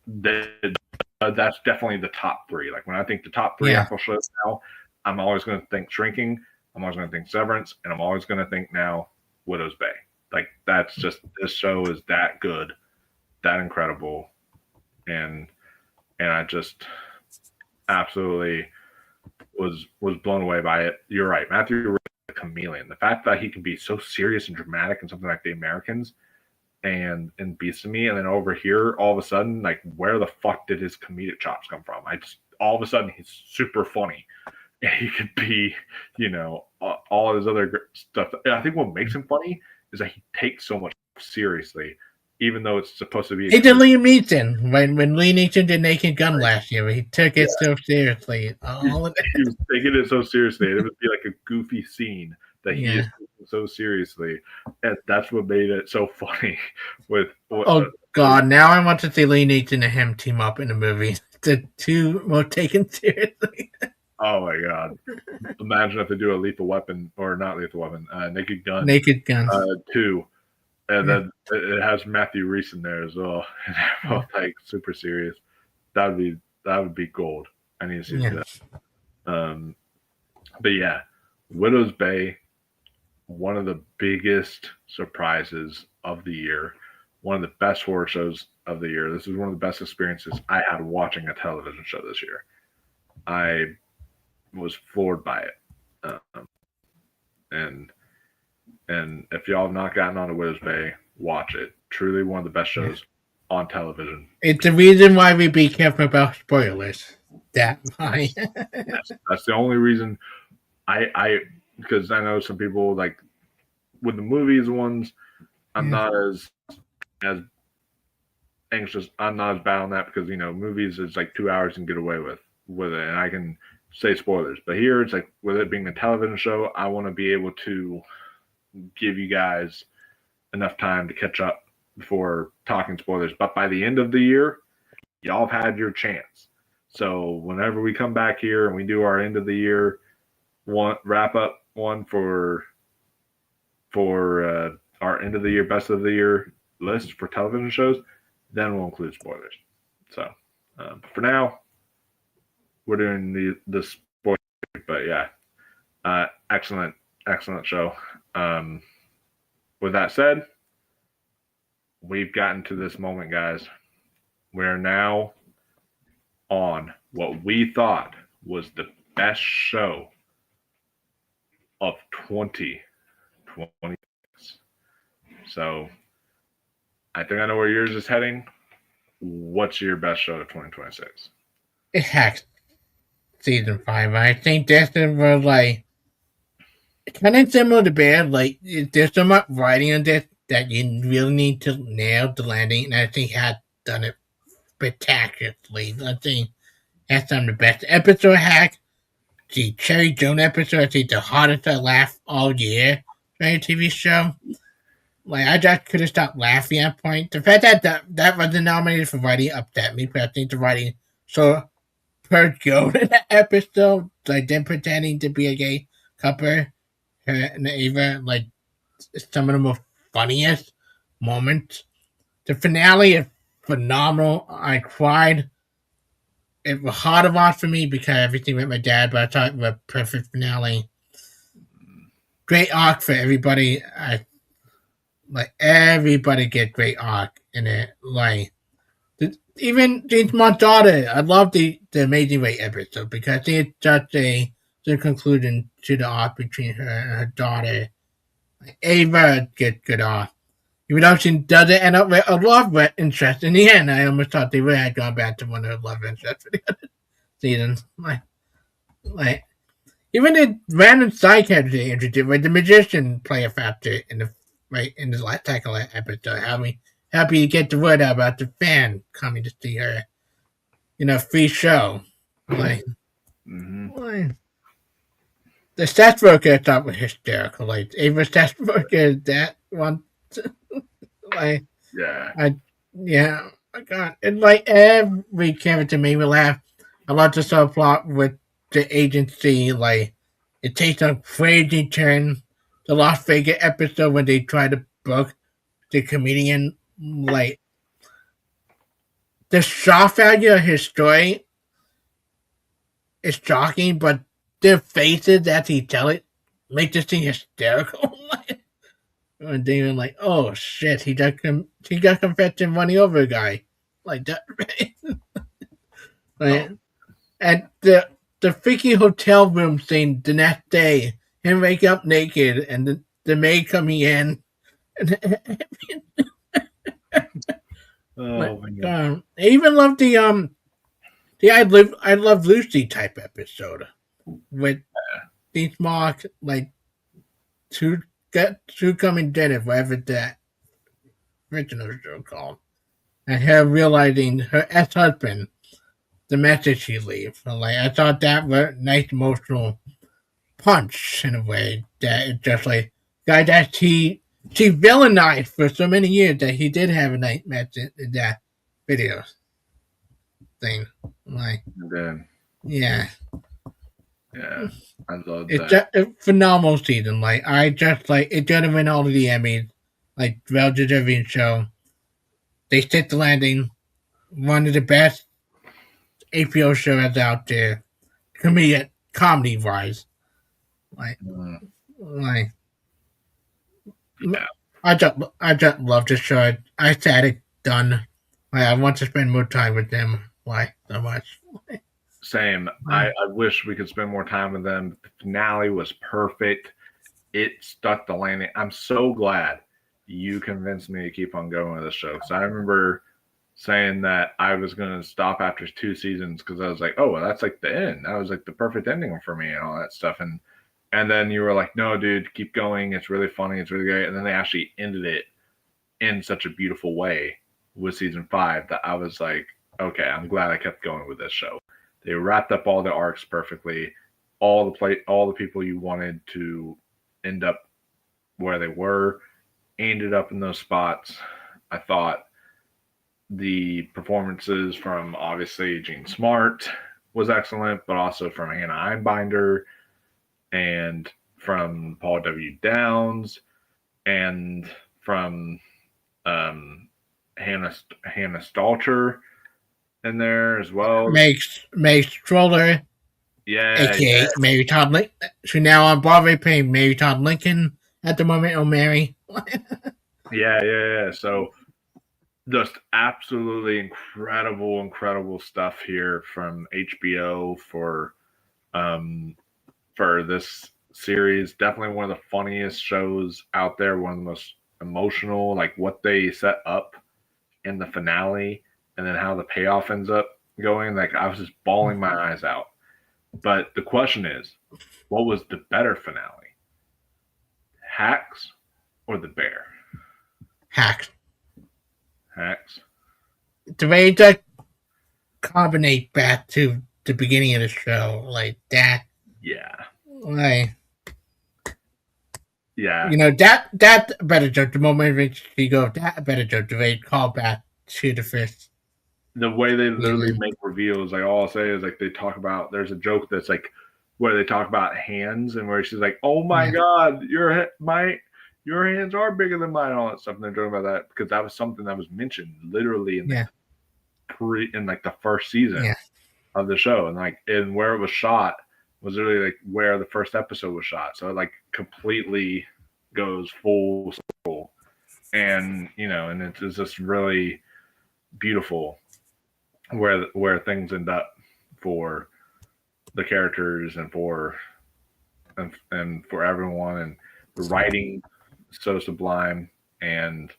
that's definitely the top three. Like when I think the top three Apple shows now, I'm always going to think Shrinking, I'm always going to think Severance, and I'm always going to think now Widow's Bay. Like that's just, this show is that good, that incredible, and I just absolutely was blown away by it. You're right, Matthew Rhys is a chameleon. The fact that he can be so serious and dramatic in something like The Americans and Beast of Me, and then over here, all of a sudden, like, where the fuck did his comedic chops come from? All of a sudden, he's super funny, and he could be, all his other stuff. I think what makes him funny is that he takes so much seriously, even though it's supposed to be. He did Liam Neeson when Liam Neeson did Naked Gun last year. He took it so seriously. He was taking it so seriously. It would be like a goofy scene that he is taking so seriously, and that's what made it so funny. God! Now I want to see Liam Neeson and him team up in a movie. The two more taken seriously. Oh my God! Imagine if they do a Lethal Weapon, or not Lethal Weapon, Naked Gun. 2. And then it has Matthew Rhys in there as well. And they're both like super serious. That would be gold. I need to see that. But yeah, Widow's Bay, one of the biggest surprises of the year, one of the best horror shows of the year. This is one of the best experiences I had watching a television show this year. I was floored by it. And if y'all have not gotten on to Widow's Bay, watch it. Truly one of the best shows on television. It's the reason why we be careful about spoilers. That's why. Yes, that's the only reason. Because I know some people, like with the movies ones, I'm not as anxious. I'm not as bad on that because movies is like 2 hours and get away with it, and I can say spoilers. But here it's like, with it being a television show, I want to be able to give you guys enough time to catch up before talking spoilers. But by the end of the year, y'all have had your chance. So whenever we come back here and we do our end of the year wrap up one for our end of the year, best of the year list for television shows, then we'll include spoilers. So for now, we're doing the spoilers. But yeah, excellent show. With that said, we've gotten to this moment, guys. We're now on what we thought was the best show of 2020. So I think I know where yours is heading. What's your best show of 2026? It has season 5. I think this was like kind of similar to Bear. Like, there's so much writing on this that you really need to nail the landing, and I think he had done it spectacularly. I think that's some of the best episode hack. The Cherry Jones episode, I think the hardest I laughed all year during a TV show. Like, I just couldn't stop laughing at point. The fact that wasn't nominated for writing upset me, but I think the writing so per Jones in that episode, like them pretending to be a gay couple, her and Ava, like some of the most funniest moments. The finale is phenomenal. I cried. It was hard to watch for me because everything with my dad, but I thought it was a perfect finale. Great arc for everybody. Everybody get great arc in it. Like, even James Mont's daughter. I love the Amazing Race episode because it's such a conclusion to the arc between her and her daughter. Ava gets good arc. Even though she doesn't end up with a love interest in the end, I almost thought they would have gone back to one of her love interests for the other seasons. Like even the random side characters they introduced, like the magician play a factor in the last tackle episode. Happy to get the word out about the fan coming to see her, free show. The sex worker I thought was hysterical. Like, Ava sex worker, that one, like, Yeah. yeah, my God. And like every character made me laugh. I love the subplot with the agency. Like, it takes a crazy turn. The Las Vegas episode when they try to book the comedian. Like, the shock value of his story is shocking, but their faces as he tell it make this thing hysterical. And they were like, "Oh shit, he got confessed and running over a guy like that." Right? And the freaking hotel room scene the next day, him wake up naked and the maid coming in. Oh Like, man. I even love the I love Lucy type episode with these marks like two coming dinner, whatever that original show called, and her realizing her ex husband, the message she leaves. So, like, I thought that was a nice emotional punch in a way that it's just like guy that she villainized for so many years that he did have a nice message in that video thing. Like, And then yeah, yeah, I love it's that. just a phenomenal season. Like, I just like it should have win all of the Emmys. Like, well deserving show. They stick the landing. One of the best HBO shows out there, comedy wise. Like, Mm, like yeah. I just love the show. I said it done. Like, I want to spend more time with them. Why so much? Same. I wish we could spend more time with them. The finale was perfect. It stuck the landing. I'm so glad you convinced me to keep on going with the show. Because I remember saying that I was going to stop after 2 seasons because I was like, oh, well, that's like the end. That was like the perfect ending for me and all that stuff. And then you were like, no, dude, keep going. It's really funny. It's really great. And then they actually ended it in such a beautiful way with season 5 that I was like, okay, I'm glad I kept going with this show. They wrapped up all the arcs perfectly. All the people you wanted to end up where they were ended up in those spots. I thought the performances from obviously Gene Smart was excellent, but also from Hannah Einbinder and from Paul W. Downs and from Hannah Stalter in there as well. May Stroller, Yeah, aka Mary Todd Lincoln. She's now on Broadway playing Mary Todd Lincoln at the moment. Oh, Mary. yeah. So just absolutely incredible stuff here from HBO for this series. Definitely one of the funniest shows out there. One of the most emotional, like what they set up in the finale, and then how the payoff ends up going. Like I was just bawling my eyes out. But the question is, what was the better finale? Hacks or the Bear? Hacks. Hacks. The way to combinate back to the beginning of the show, like that. Yeah. Like, Yeah. you know, that better joke. The moment when she goes, that better joke. The way call back to the first. The way they literally make reveals, like all I'll say is like they talk about. There's a joke that's like where they talk about hands and where she's like, "Oh my God, your hands are bigger than mine," and all that stuff. And they're talking about that because that was something that was mentioned literally in the the first season of the show, and where it was shot was literally like where the first episode was shot. So it like completely goes full circle, and and it's just really beautiful where things end up for the characters and for everyone, and the writing so sublime. And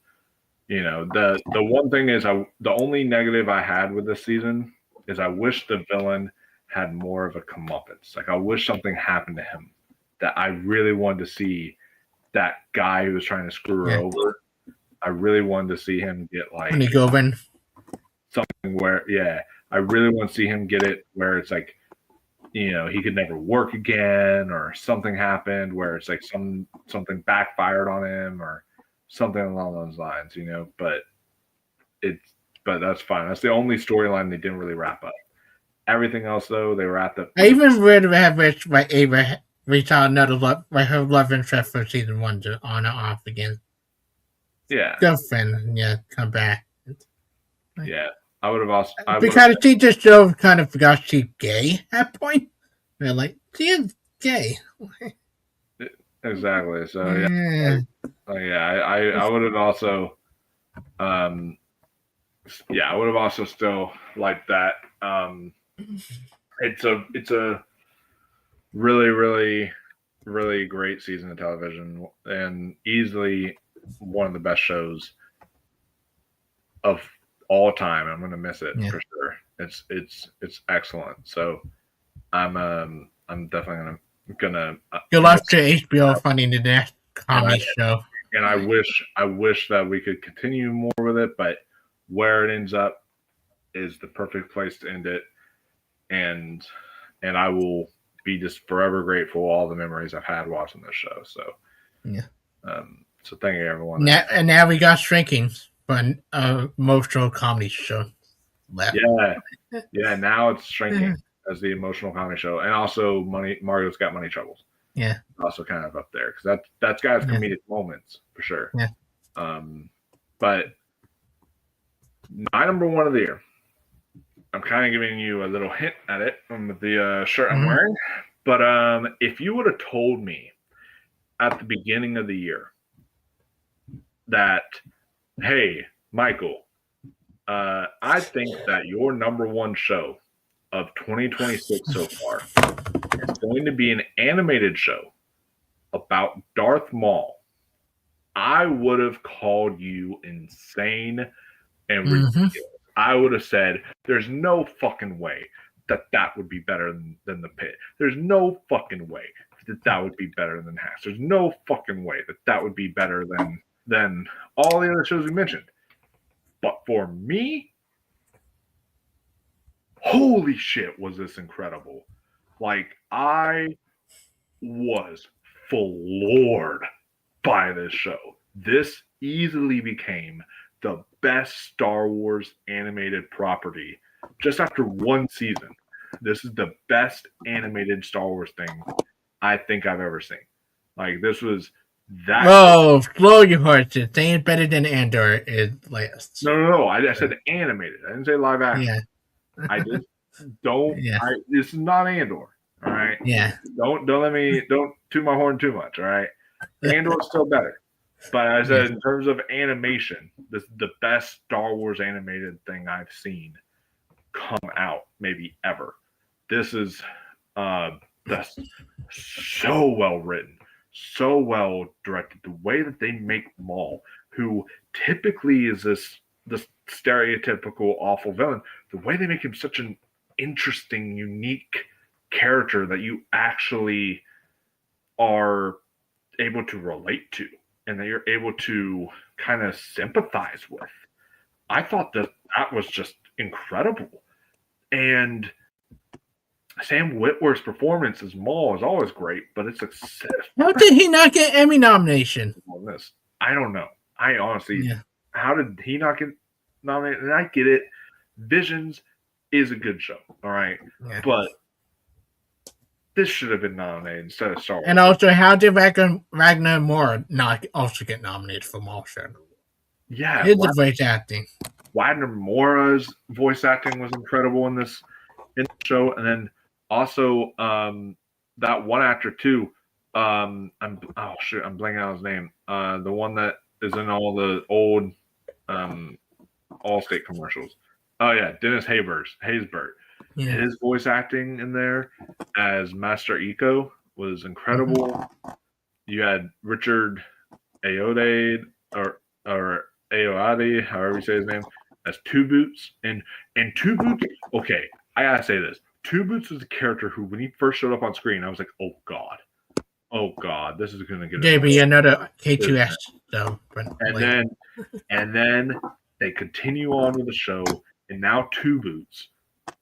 the one thing is the only negative I had with this season is I wish the villain had more of a comeuppance. Like I wish something happened to him that I really wanted to see that guy who was trying to screw her over. I really wanted to see him get like something where I really want to see him get it where it's like he could never work again, or something happened where it's like something backfired on him, or something along those lines, but that's fine. That's the only storyline they didn't really wrap up. Everything else, though, they were at the. I even would have wished Ava reached out another her love interest for season 1 to on and off again. Yeah. Girlfriend, come back. Yeah. I would have also. Because she just kind of forgot she's gay at that point. They're like, she is gay. Exactly. So, yeah. I would have also. I would have also still liked that. It's a really, really, really great season of television, and easily one of the best shows of all time. I'm gonna miss it for sure. It's excellent. So I'm definitely gonna You'll have to HBO finding the next comedy show. And I wish that we could continue more with it, but where it ends up is the perfect place to end it. And I will be just forever grateful for all the memories I've had watching this show. So so thank you, everyone. Now we got Shrinking, but emotional comedy show left. Yeah. Now it's Shrinking as the emotional comedy show, and also Mario's Got Money Troubles. Yeah, also kind of up there because that's got its comedic moments for sure. Yeah. But my number one of the year. I'm kind of giving you a little hint at it from the shirt I'm wearing. But if you would have told me at the beginning of the year that, hey, Michael, I think that your number one show of 2026 so far is going to be an animated show about Darth Maul, I would have called you insane and ridiculous. I would have said, there's no fucking way that would be better than The Pit. There's no fucking way that would be better than Hacks. There's no fucking way that would be better than all the other shows we mentioned. But for me, holy shit, was this incredible. Like, I was floored by this show. This easily became the best Star Wars animated property just after one season. This is the best animated Star Wars thing I think I've ever seen. Like, this was that. Whoa, slow your horses. Saying better than Andor is last. No. I said animated. I didn't say live action. Yeah. I just don't. Yeah. This is not Andor. All right. Yeah. Don't toot my horn too much. All right. Andor's still better. But I said, in terms of animation, this is the best Star Wars animated thing I've seen come out, maybe ever. This is that's so well written, so well directed. The way that they make Maul, who typically is this stereotypical awful villain, the way they make him such an interesting, unique character that you actually are able to relate to and that you're able to kind of sympathize with. I thought that was just incredible. And Sam Witwer's performance as Maul is always great, but it's how did he not get Emmy nomination on this? I don't know. I honestly, how did he not get nominated? And I get it. Visions is a good show, all right, but this should have been nominated instead of Star Wars. And also, how did Ragnar Moore not also get nominated for Maul show? Yeah, his voice acting. Wagner Moura's voice acting was incredible in the show, and then also that one actor too. I'm blanking out his name. The one that is in all the old Allstate commercials. Oh yeah, Dennis Haysbert. Yeah. His voice acting in there as Master Iko was incredible. You had Richard Ayoade or Ayoade, however you say his name, as Two Boots. And Two Boots, okay, I gotta say this. Two Boots was a character who, when he first showed up on screen, I was like, oh God, this is gonna get maybe another K2S though. And then they continue on with the show, and now Two Boots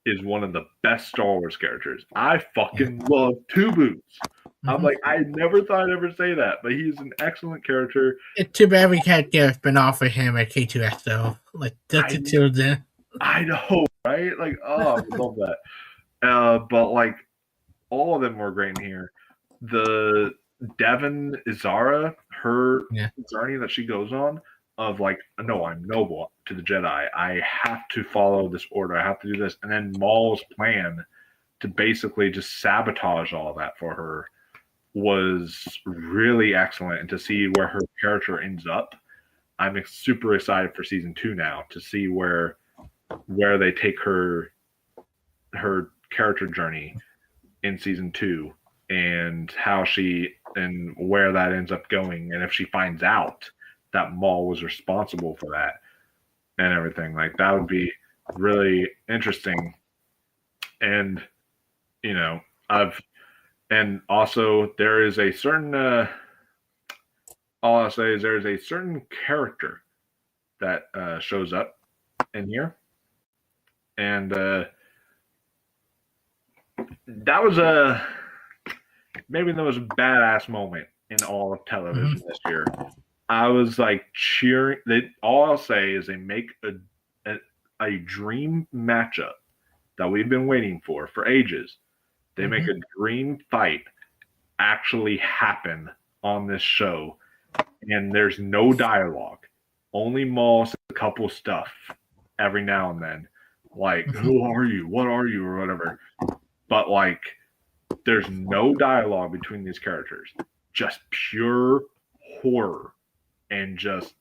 is one of the best Star Wars characters. I fucking love Two Boots. I'm like, I never thought I'd ever say that, but he's an excellent character. It's too bad we can't get a spin-off for him at K2S though. Like just until then. I know, right? Like, oh, I love that. But like, all of them were great in here. The Devin Izara, her journey that she goes on of like, no, I'm noble to the Jedi. I have to follow this order. I have to do this. And then Maul's plan to basically just sabotage all that for her was really excellent. And to see where her character ends up, I'm super excited for season 2 now to see where they take her character journey in season 2 and how she and where that ends up going, and if she finds out that Maul was responsible for that and everything, like that would be really interesting. And you know, and also there is a certain all I'll say is there's a certain character that shows up in here, and that was maybe the most badass moment in all of television this year. I was like cheering. All I'll say is they make a dream matchup that we've been waiting for ages. They make a dream fight actually happen on this show, and there's no dialogue. Only Maul says a couple stuff every now and then, like "Who are you? What are you?" or whatever. But like, there's no dialogue between these characters. Just pure horror and just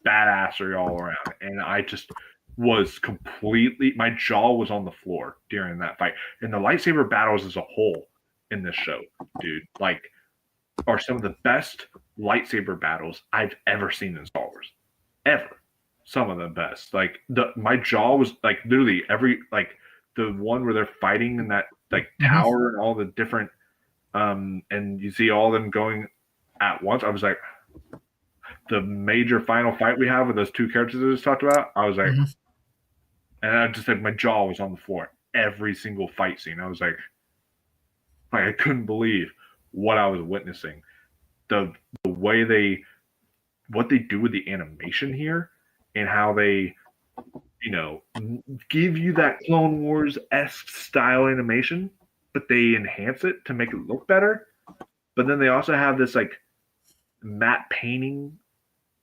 badassery all around. And I just was completely, my jaw was on the floor during that fight. And the lightsaber battles as a whole in this show, dude, like, are some of the best lightsaber battles I've ever seen in Star Wars. Ever. Some of the best. Like, my jaw was like literally the one where they're fighting in that like tower and all the different and you see all of them going at once. I was like, the major final fight we have with those two characters I just talked about, I was like, and I just like, my jaw was on the floor every single fight scene. I was like I couldn't believe what I was witnessing. The way what they do with the animation here and how they, you know, give you that Clone Wars-esque style animation, but they enhance it to make it look better. But then they also have this like matte painting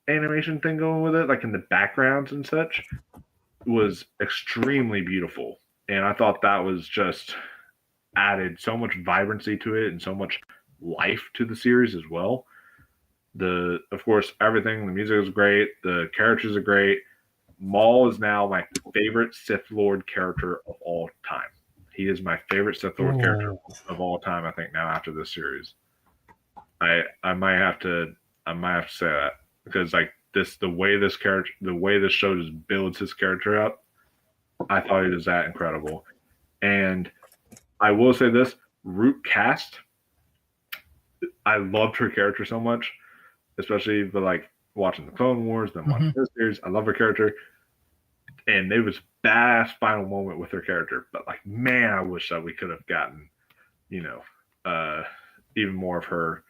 animation thing going with it, like in the backgrounds and such. It was extremely beautiful. And I thought that was just added so much vibrancy to it and so much life to the series as well. Of course, everything, the music is great, the characters are great. Maul is now my favorite Sith Lord character of all time. He is my favorite Sith Lord character of all time, I think, now after this series. I might have to say that, because like the way this show just builds his character up, I thought he was that incredible. And I will say this, Root Cast, I loved her character so much, especially for like watching the Clone Wars, then watching this series. I love her character. And it was a badass final moment with her character. But like, man, I wish that we could have gotten, you know, even more of her.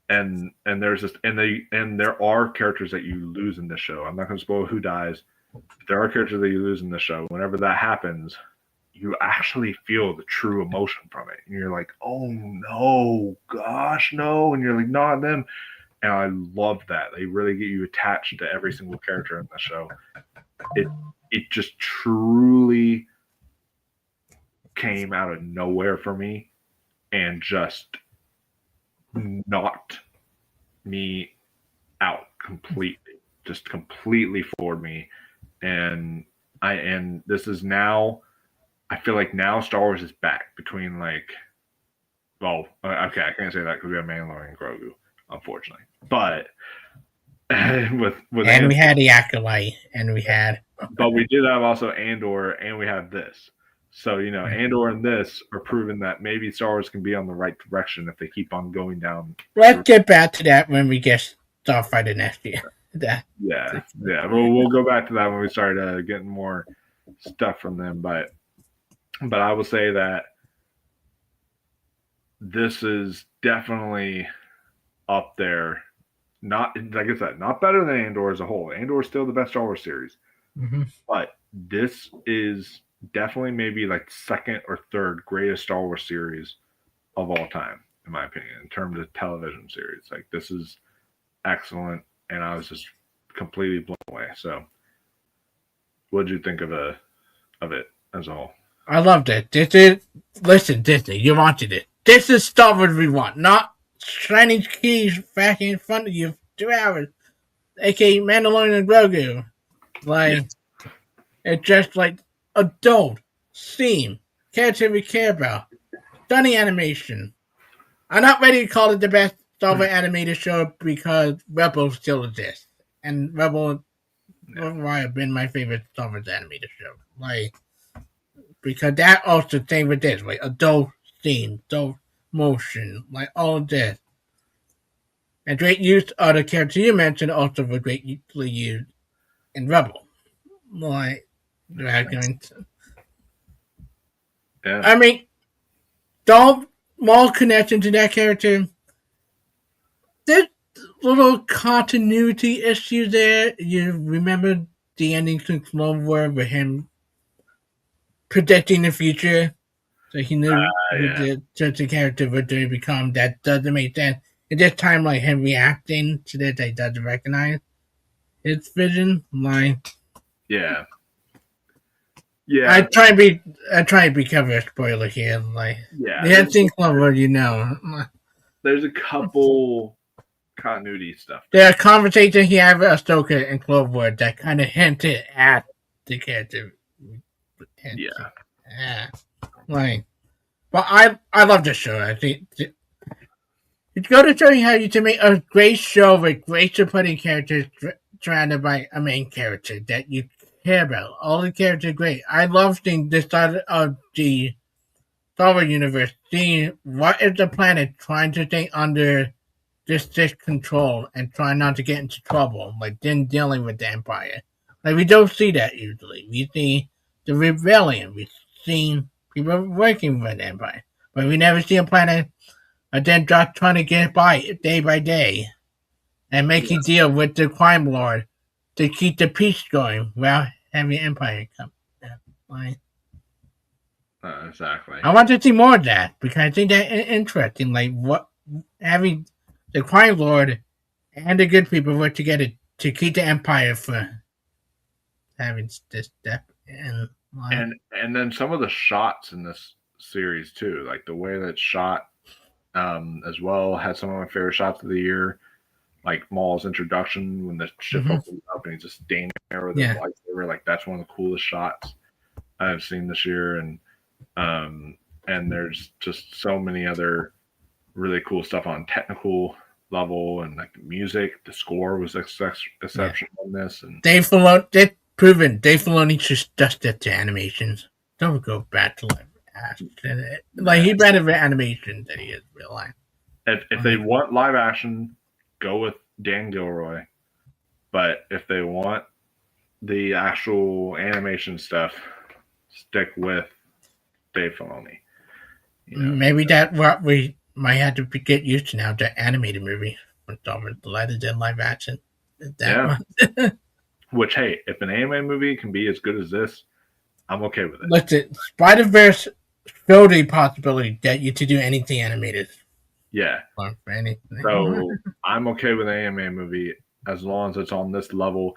And there's just and there are characters that you lose in this show. I'm not going to spoil who dies. But there are characters that you lose in the show. Whenever that happens, you actually feel the true emotion from it. And you're like, oh no, gosh, no. And you're like, not them. And I love that. They really get you attached to every single character in the show. It just truly came out of nowhere for me and just knocked me out completely. Just completely floored me. And this is now, I feel like now Star Wars is back between like, well, okay, I can't say that because we have Mandalorian and Grogu, unfortunately. But with and we had the Acolyte, and we had, but we did have also Andor, and we have this. So, you know, Andor and this are proving that maybe Star Wars can be on the right direction if they keep on going down. Let's get back to that when we get Starfighter next year. Yeah. We'll go back to that when we start getting more stuff from them, but I will say that this is definitely up there. Not like I said, not better than Andor as a whole. Andor is still the best Star Wars series, but this is definitely maybe like second or third greatest Star Wars series of all time, in my opinion, in terms of television series. Like this is excellent, and I was just completely blown away. So, what did you think of it as a whole? I loved it. Listen, Disney, you wanted it. This is Star Wars we want, not shiny keys back in front of you for 2 hours, aka Mandalorian and Grogu. Like, it's just like adult, theme, character we care about, stunning animation. I'm not ready to call it the best Star Wars animated show because Rebels still exists, and Rebels have been my favorite Star Wars animated show. Like, because that also thing with this, like adult scene, adult motion, like all of this. And great use of the character you mentioned also was greatly used in Rebel. Like, going to, Yeah. I mean, don't more connection to that character. There's little continuity issue there. You remember the ending to Clone Wars with him predicting the future? So he knew who the character would become. That doesn't make sense. At this time, like him reacting to that, he doesn't recognize his vision. Like, yeah. I try to be covered a spoiler here. Like, the thing Clover, there's a couple continuity stuff. There are conversations he had with Ahsoka and Clover that kind of hinted at the character. Yeah. Like, but I love this show. I think it's going to show you how you can make a great show with great supporting characters surrounded by a main character that you care about. All the characters are great. I love seeing this side of the Star Wars universe, seeing what is the planet trying to stay under this control and trying not to get into trouble, like then dealing with the Empire. Like, we don't see that usually. We see the rebellion. We've seen people working with the Empire. But we never see a planet then just trying to get by day by day and making deal with the crime lord to keep the peace going while having Empire come. Like, exactly. I want to see more of that because I think that interesting. Like, what having the crime lord and the good people work together to keep the Empire from having this step. And then some of the shots in this series too, like the way that's shot, as well, had some of my favorite shots of the year, like Maul's introduction when the ship opens up and he's just standing there with his lightsaber. Like, that's one of the coolest shots I've seen this year, and there's just so many other really cool stuff on technical level, and like the music, the score was exceptional in this. And Dave Filoni, they've proven Dave Filoni just dusted the animations. Don't go back to he's better with animation than he is real life. If they want live action, go with Dan Gilroy. But if they want the actual animation stuff, stick with Dave Filoni. Maybe that's what we might have to get used to now, the animated movie. Rather than live action. One. Which, hey, if an anime movie can be as good as this, I'm okay with it. Listen, Spider-Verse showed the possibility that you to do anything animated. Yeah. For anything. So I'm okay with an anime movie as long as it's on this level.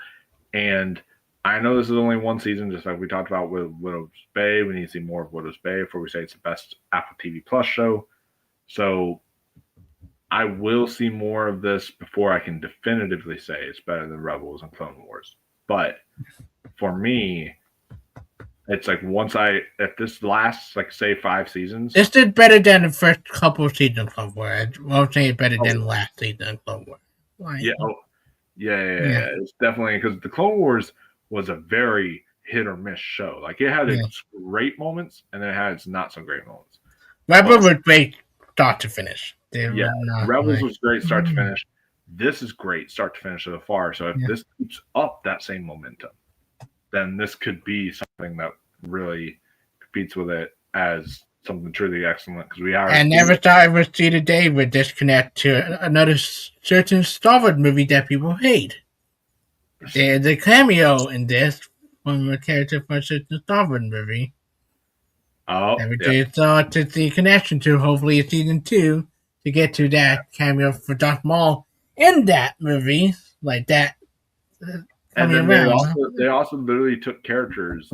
And I know this is only one season, just like we talked about with Widow's Bay. We need to see more of Widow's Bay before we say it's the best Apple TV Plus show. So I will see more of this before I can definitively say it's better than Rebels and Clone Wars. But for me, it's like if this lasts, like, say, 5 seasons. This did better than the first couple of seasons of Clone Wars. I won't say it's better than the last season of Clone Wars. Like, yeah. It's definitely, because the Clone Wars was a very hit or miss show. Like, it had its great moments, and then it had its not so great moments. Rebels was great start to finish. Rebels was great start to finish. This is great start to finish so far. So if this keeps up that same momentum, then this could be something that really competes with it as something truly excellent. Because we are. And never thought I would see the day would disconnect to another certain Star Wars movie that people hate. There's a cameo in this from a character from a certain Star Wars movie. Oh, And we yeah. just thought to the connection to hopefully a season 2 to get to that cameo for Darth Maul in that movie, like that. And Coming then around. they also literally took characters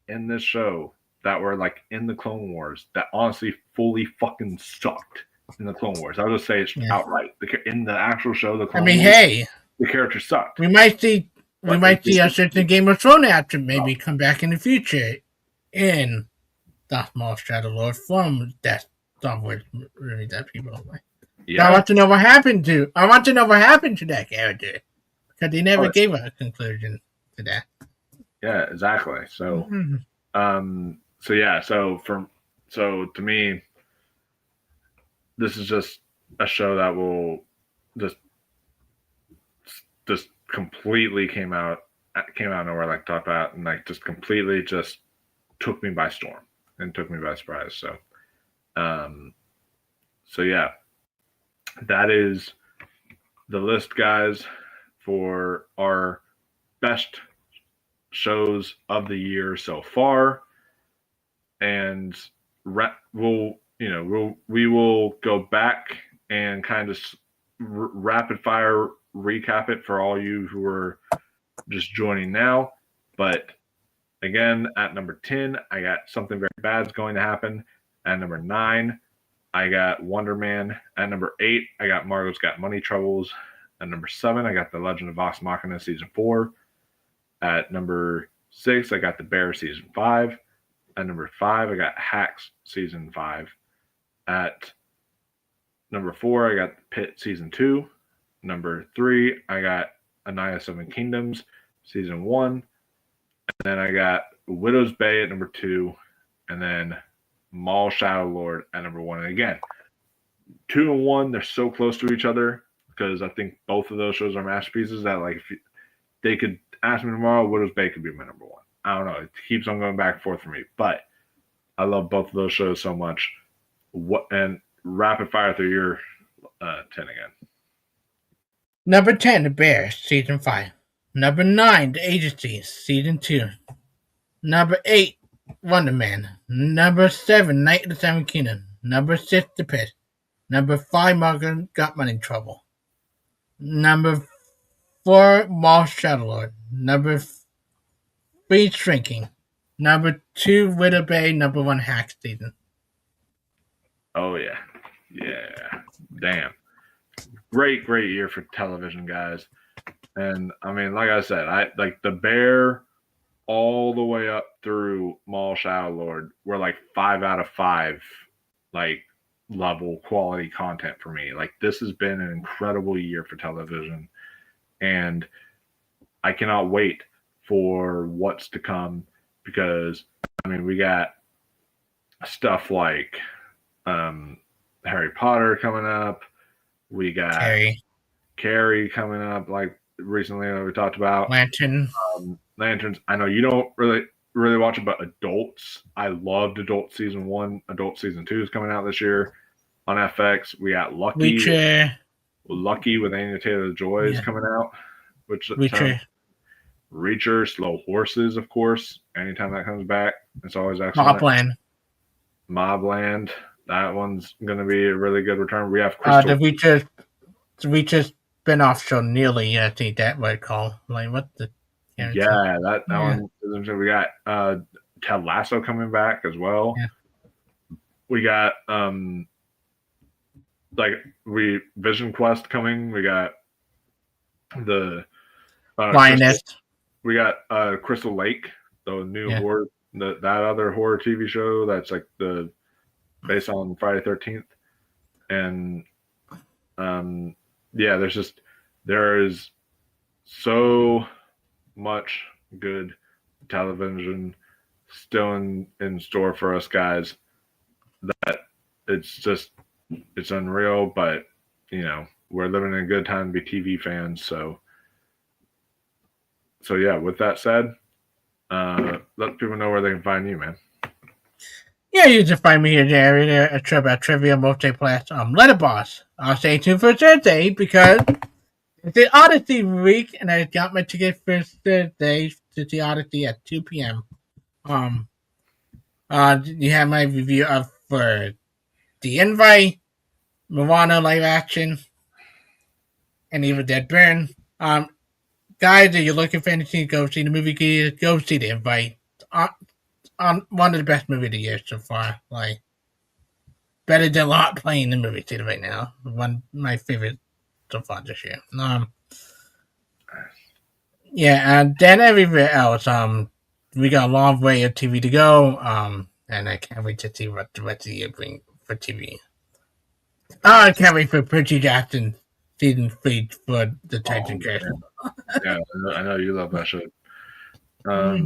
in this show that were like in the Clone Wars that honestly fully fucking sucked in the Clone Wars. I'll just say it's outright. In the actual show, the Clone Wars, hey, the characters sucked. we might see a certain Game of Thrones actor maybe come back in the future in Darth Maul Shadow Lord from that Star Wars movie that people like. Yeah. I want to know what happened to that character because they never gave a conclusion to that. Yeah, exactly. So, so to me, this is just a show that will just completely came out of nowhere, like talked about, and like just completely just took me by storm and took me by surprise. So, so yeah, that is the list, guys, for our best shows of the year so far, and we will go back and kind of rapid fire recap it for all you who are just joining now. But again, at number 10, I got Something Very Bad is Going to Happen. At number 9, I got Wonder Man. At number 8, I got Margot's Got Money Troubles. At number 7, I got The Legend of Vox Machina Season 4. At number 6, I got The Bear Season 5. At number 5, I got Hacks Season 5. At number 4, I got The Pit Season 2. Number 3, I got Anaya 7 Kingdoms Season 1. And then I got Widow's Bay at number 2. And then Maul Shadow Lord at number 1. And again, 2 and 1, they're so close to each other because I think both of those shows are masterpieces that, like, if they could ask me tomorrow, Widow's Bay could be my number 1. I don't know. It keeps on going back and forth for me. But I love both of those shows so much. And rapid fire through your 10 again. Number 10, The Bear, Season 5. Number 9, The Agency, Season 2. Number 8, Wonder Man. Number 7, Night of the Seven Kingdoms. Number 6, The Pit. Number 5, Margot Got Money Trouble. Number 4, Maul Shadow Lord. Number 3, Shrinking. Number 2, Widow Bay. Number 1, Hack Season. Oh, yeah. Yeah. Damn. Great year for television, guys. And I mean, like I said, I like The Bear all the way up through Maul Shadow Lord were like 5 out of 5 like level quality content for me. Like, this has been an incredible year for television, and I cannot wait for what's to come, because I mean, we got stuff like Harry Potter coming up. We got Carrie coming up, like recently that we talked about. Lanterns. I know you don't really watch it, but Adults. I loved Adults Season 1. Adults Season 2 is coming out this year on FX. We got Lucky. Lucky with Anya Taylor-Joy is coming out. Reacher, Slow Horses, of course. Anytime that comes back, it's always excellent. Mobland. That one's going to be a really good return. We have Crystal. The Reacher spin-off show, Nearly, I think that might call. Like, what the... Yeah, that one. We got Ted Lasso coming back as well. Yeah. We got Vision Quest coming. We got the Lioness. We got Crystal Lake, the new horror, that other horror TV show that's like based on Friday 13th, and there is so much good television still in store for us, guys, that it's unreal. But we're living in a good time to be TV fans. So yeah, with that said, let people know where they can find you, man. Yeah, you can find me here there at Trivia Multiplayer Letterboxd. I'll stay tuned for Thursday because it's the Odyssey week, and I got my ticket for Thursday to the Odyssey at 2 p.m. You have my review of for The Invite, Moana live action, and Evil Dead Burn. Guys, if you're looking for anything, go see the movie. Go see The Invite. One of the best movies of the year so far. Like better than a lot playing the movie theater right now. One of my favorite so far this year. Yeah, and then everywhere else. We got a long way of TV to go. And I can't wait to see what the rest of the year bring for TV. I can't wait for Percy Jackson season 3 for the Titan Curse. Yeah, I know you love that shit. So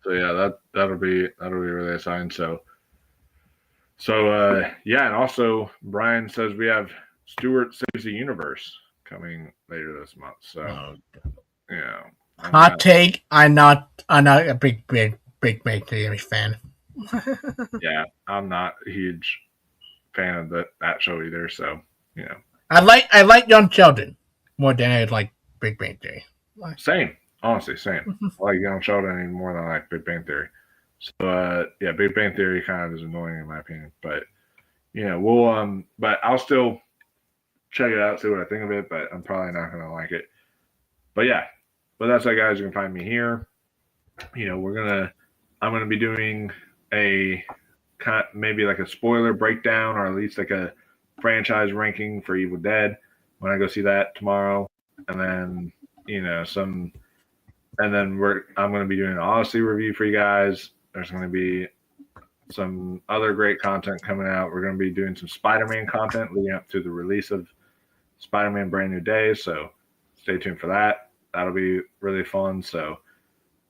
yeah, that'll be really exciting. So yeah, and also Brian says we have Stuart Saves the Universe coming later this month. So yeah. Hot take, I'm not a big Theory fan. Yeah, I'm not a huge fan of that show either. So I like Young Sheldon more than I like Big Bang Theory. Same, honestly, same. I like Young Sheldon even more than I like Big Bang Theory. So yeah, Big Bang Theory kind of is annoying in my opinion, but we'll but I'll still check it out, see what I think of it, but I'm probably not gonna like it. But yeah, but that's it, guys. You can find me here. I'm gonna be doing a maybe like a spoiler breakdown, or at least like a franchise ranking for Evil Dead when I go see that tomorrow, and then I'm going to be doing an Odyssey review for you guys. There's going to be some other great content coming out. We're going to be doing some Spider-Man content leading up to the release of Spider-Man Brand New Day. So stay tuned for that. That'll be really fun. So,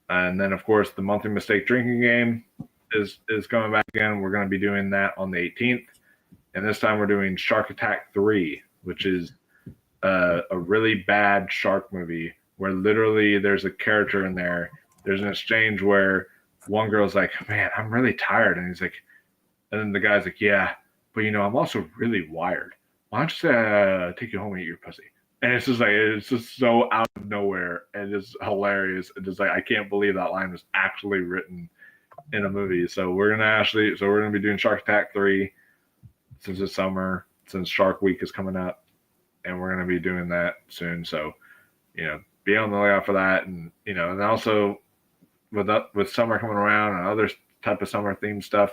and then of course the monthly mistake drinking game is coming back again. We're going to be doing that on the 18th. And this time we're doing Shark Attack 3, which is a really bad shark movie where literally there's a character in there. There's an exchange where one girl's like, man, I'm really tired. And he's like, and then the guy's like, yeah, but I'm also really wired. Why don't you take you home and eat your pussy? And it's just so out of nowhere. And it's hilarious. It's just like, I can't believe that line was actually written in a movie. So we're going to be doing Shark Attack 3 since it's summer, since Shark Week is coming up. And we're going to be doing that soon. So, be on the lookout for that. And, and also with summer coming around and other type of summer themed stuff,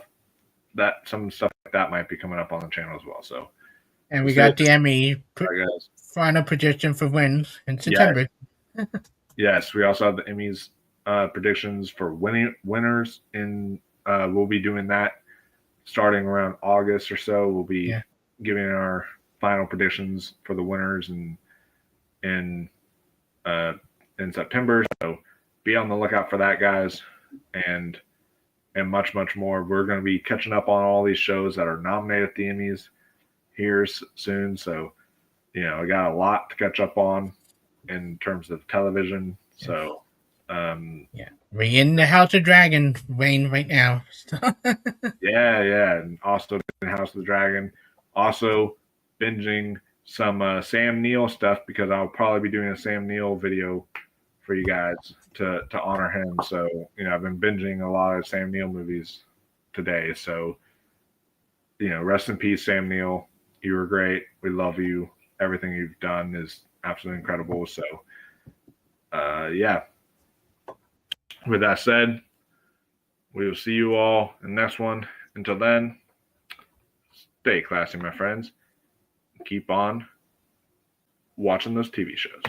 that some stuff like that might be coming up on the channel as well. So, and we got the Emmy final prediction for wins in September. Yes, we also have the Emmys predictions for winners, and we'll be doing that starting around August or so. We'll be giving our final predictions for the winners in September. So be on the lookout for that, guys, and much more. We're going to be catching up on all these shows that are nominated at the Emmys here soon. So I got a lot to catch up on in terms of television. So we're in the House of Dragon reign right now. yeah, and also in House of the Dragon, also binging some Sam Neill stuff because I'll probably be doing a Sam Neill video for you guys to honor him. So I've been binging a lot of Sam Neill movies today. So rest in peace, Sam Neill. You were great. We love you. Everything you've done is absolutely incredible. So yeah. With that said, we will see you all in the next one. Until then, stay classy, my friends. Keep on watching those TV shows.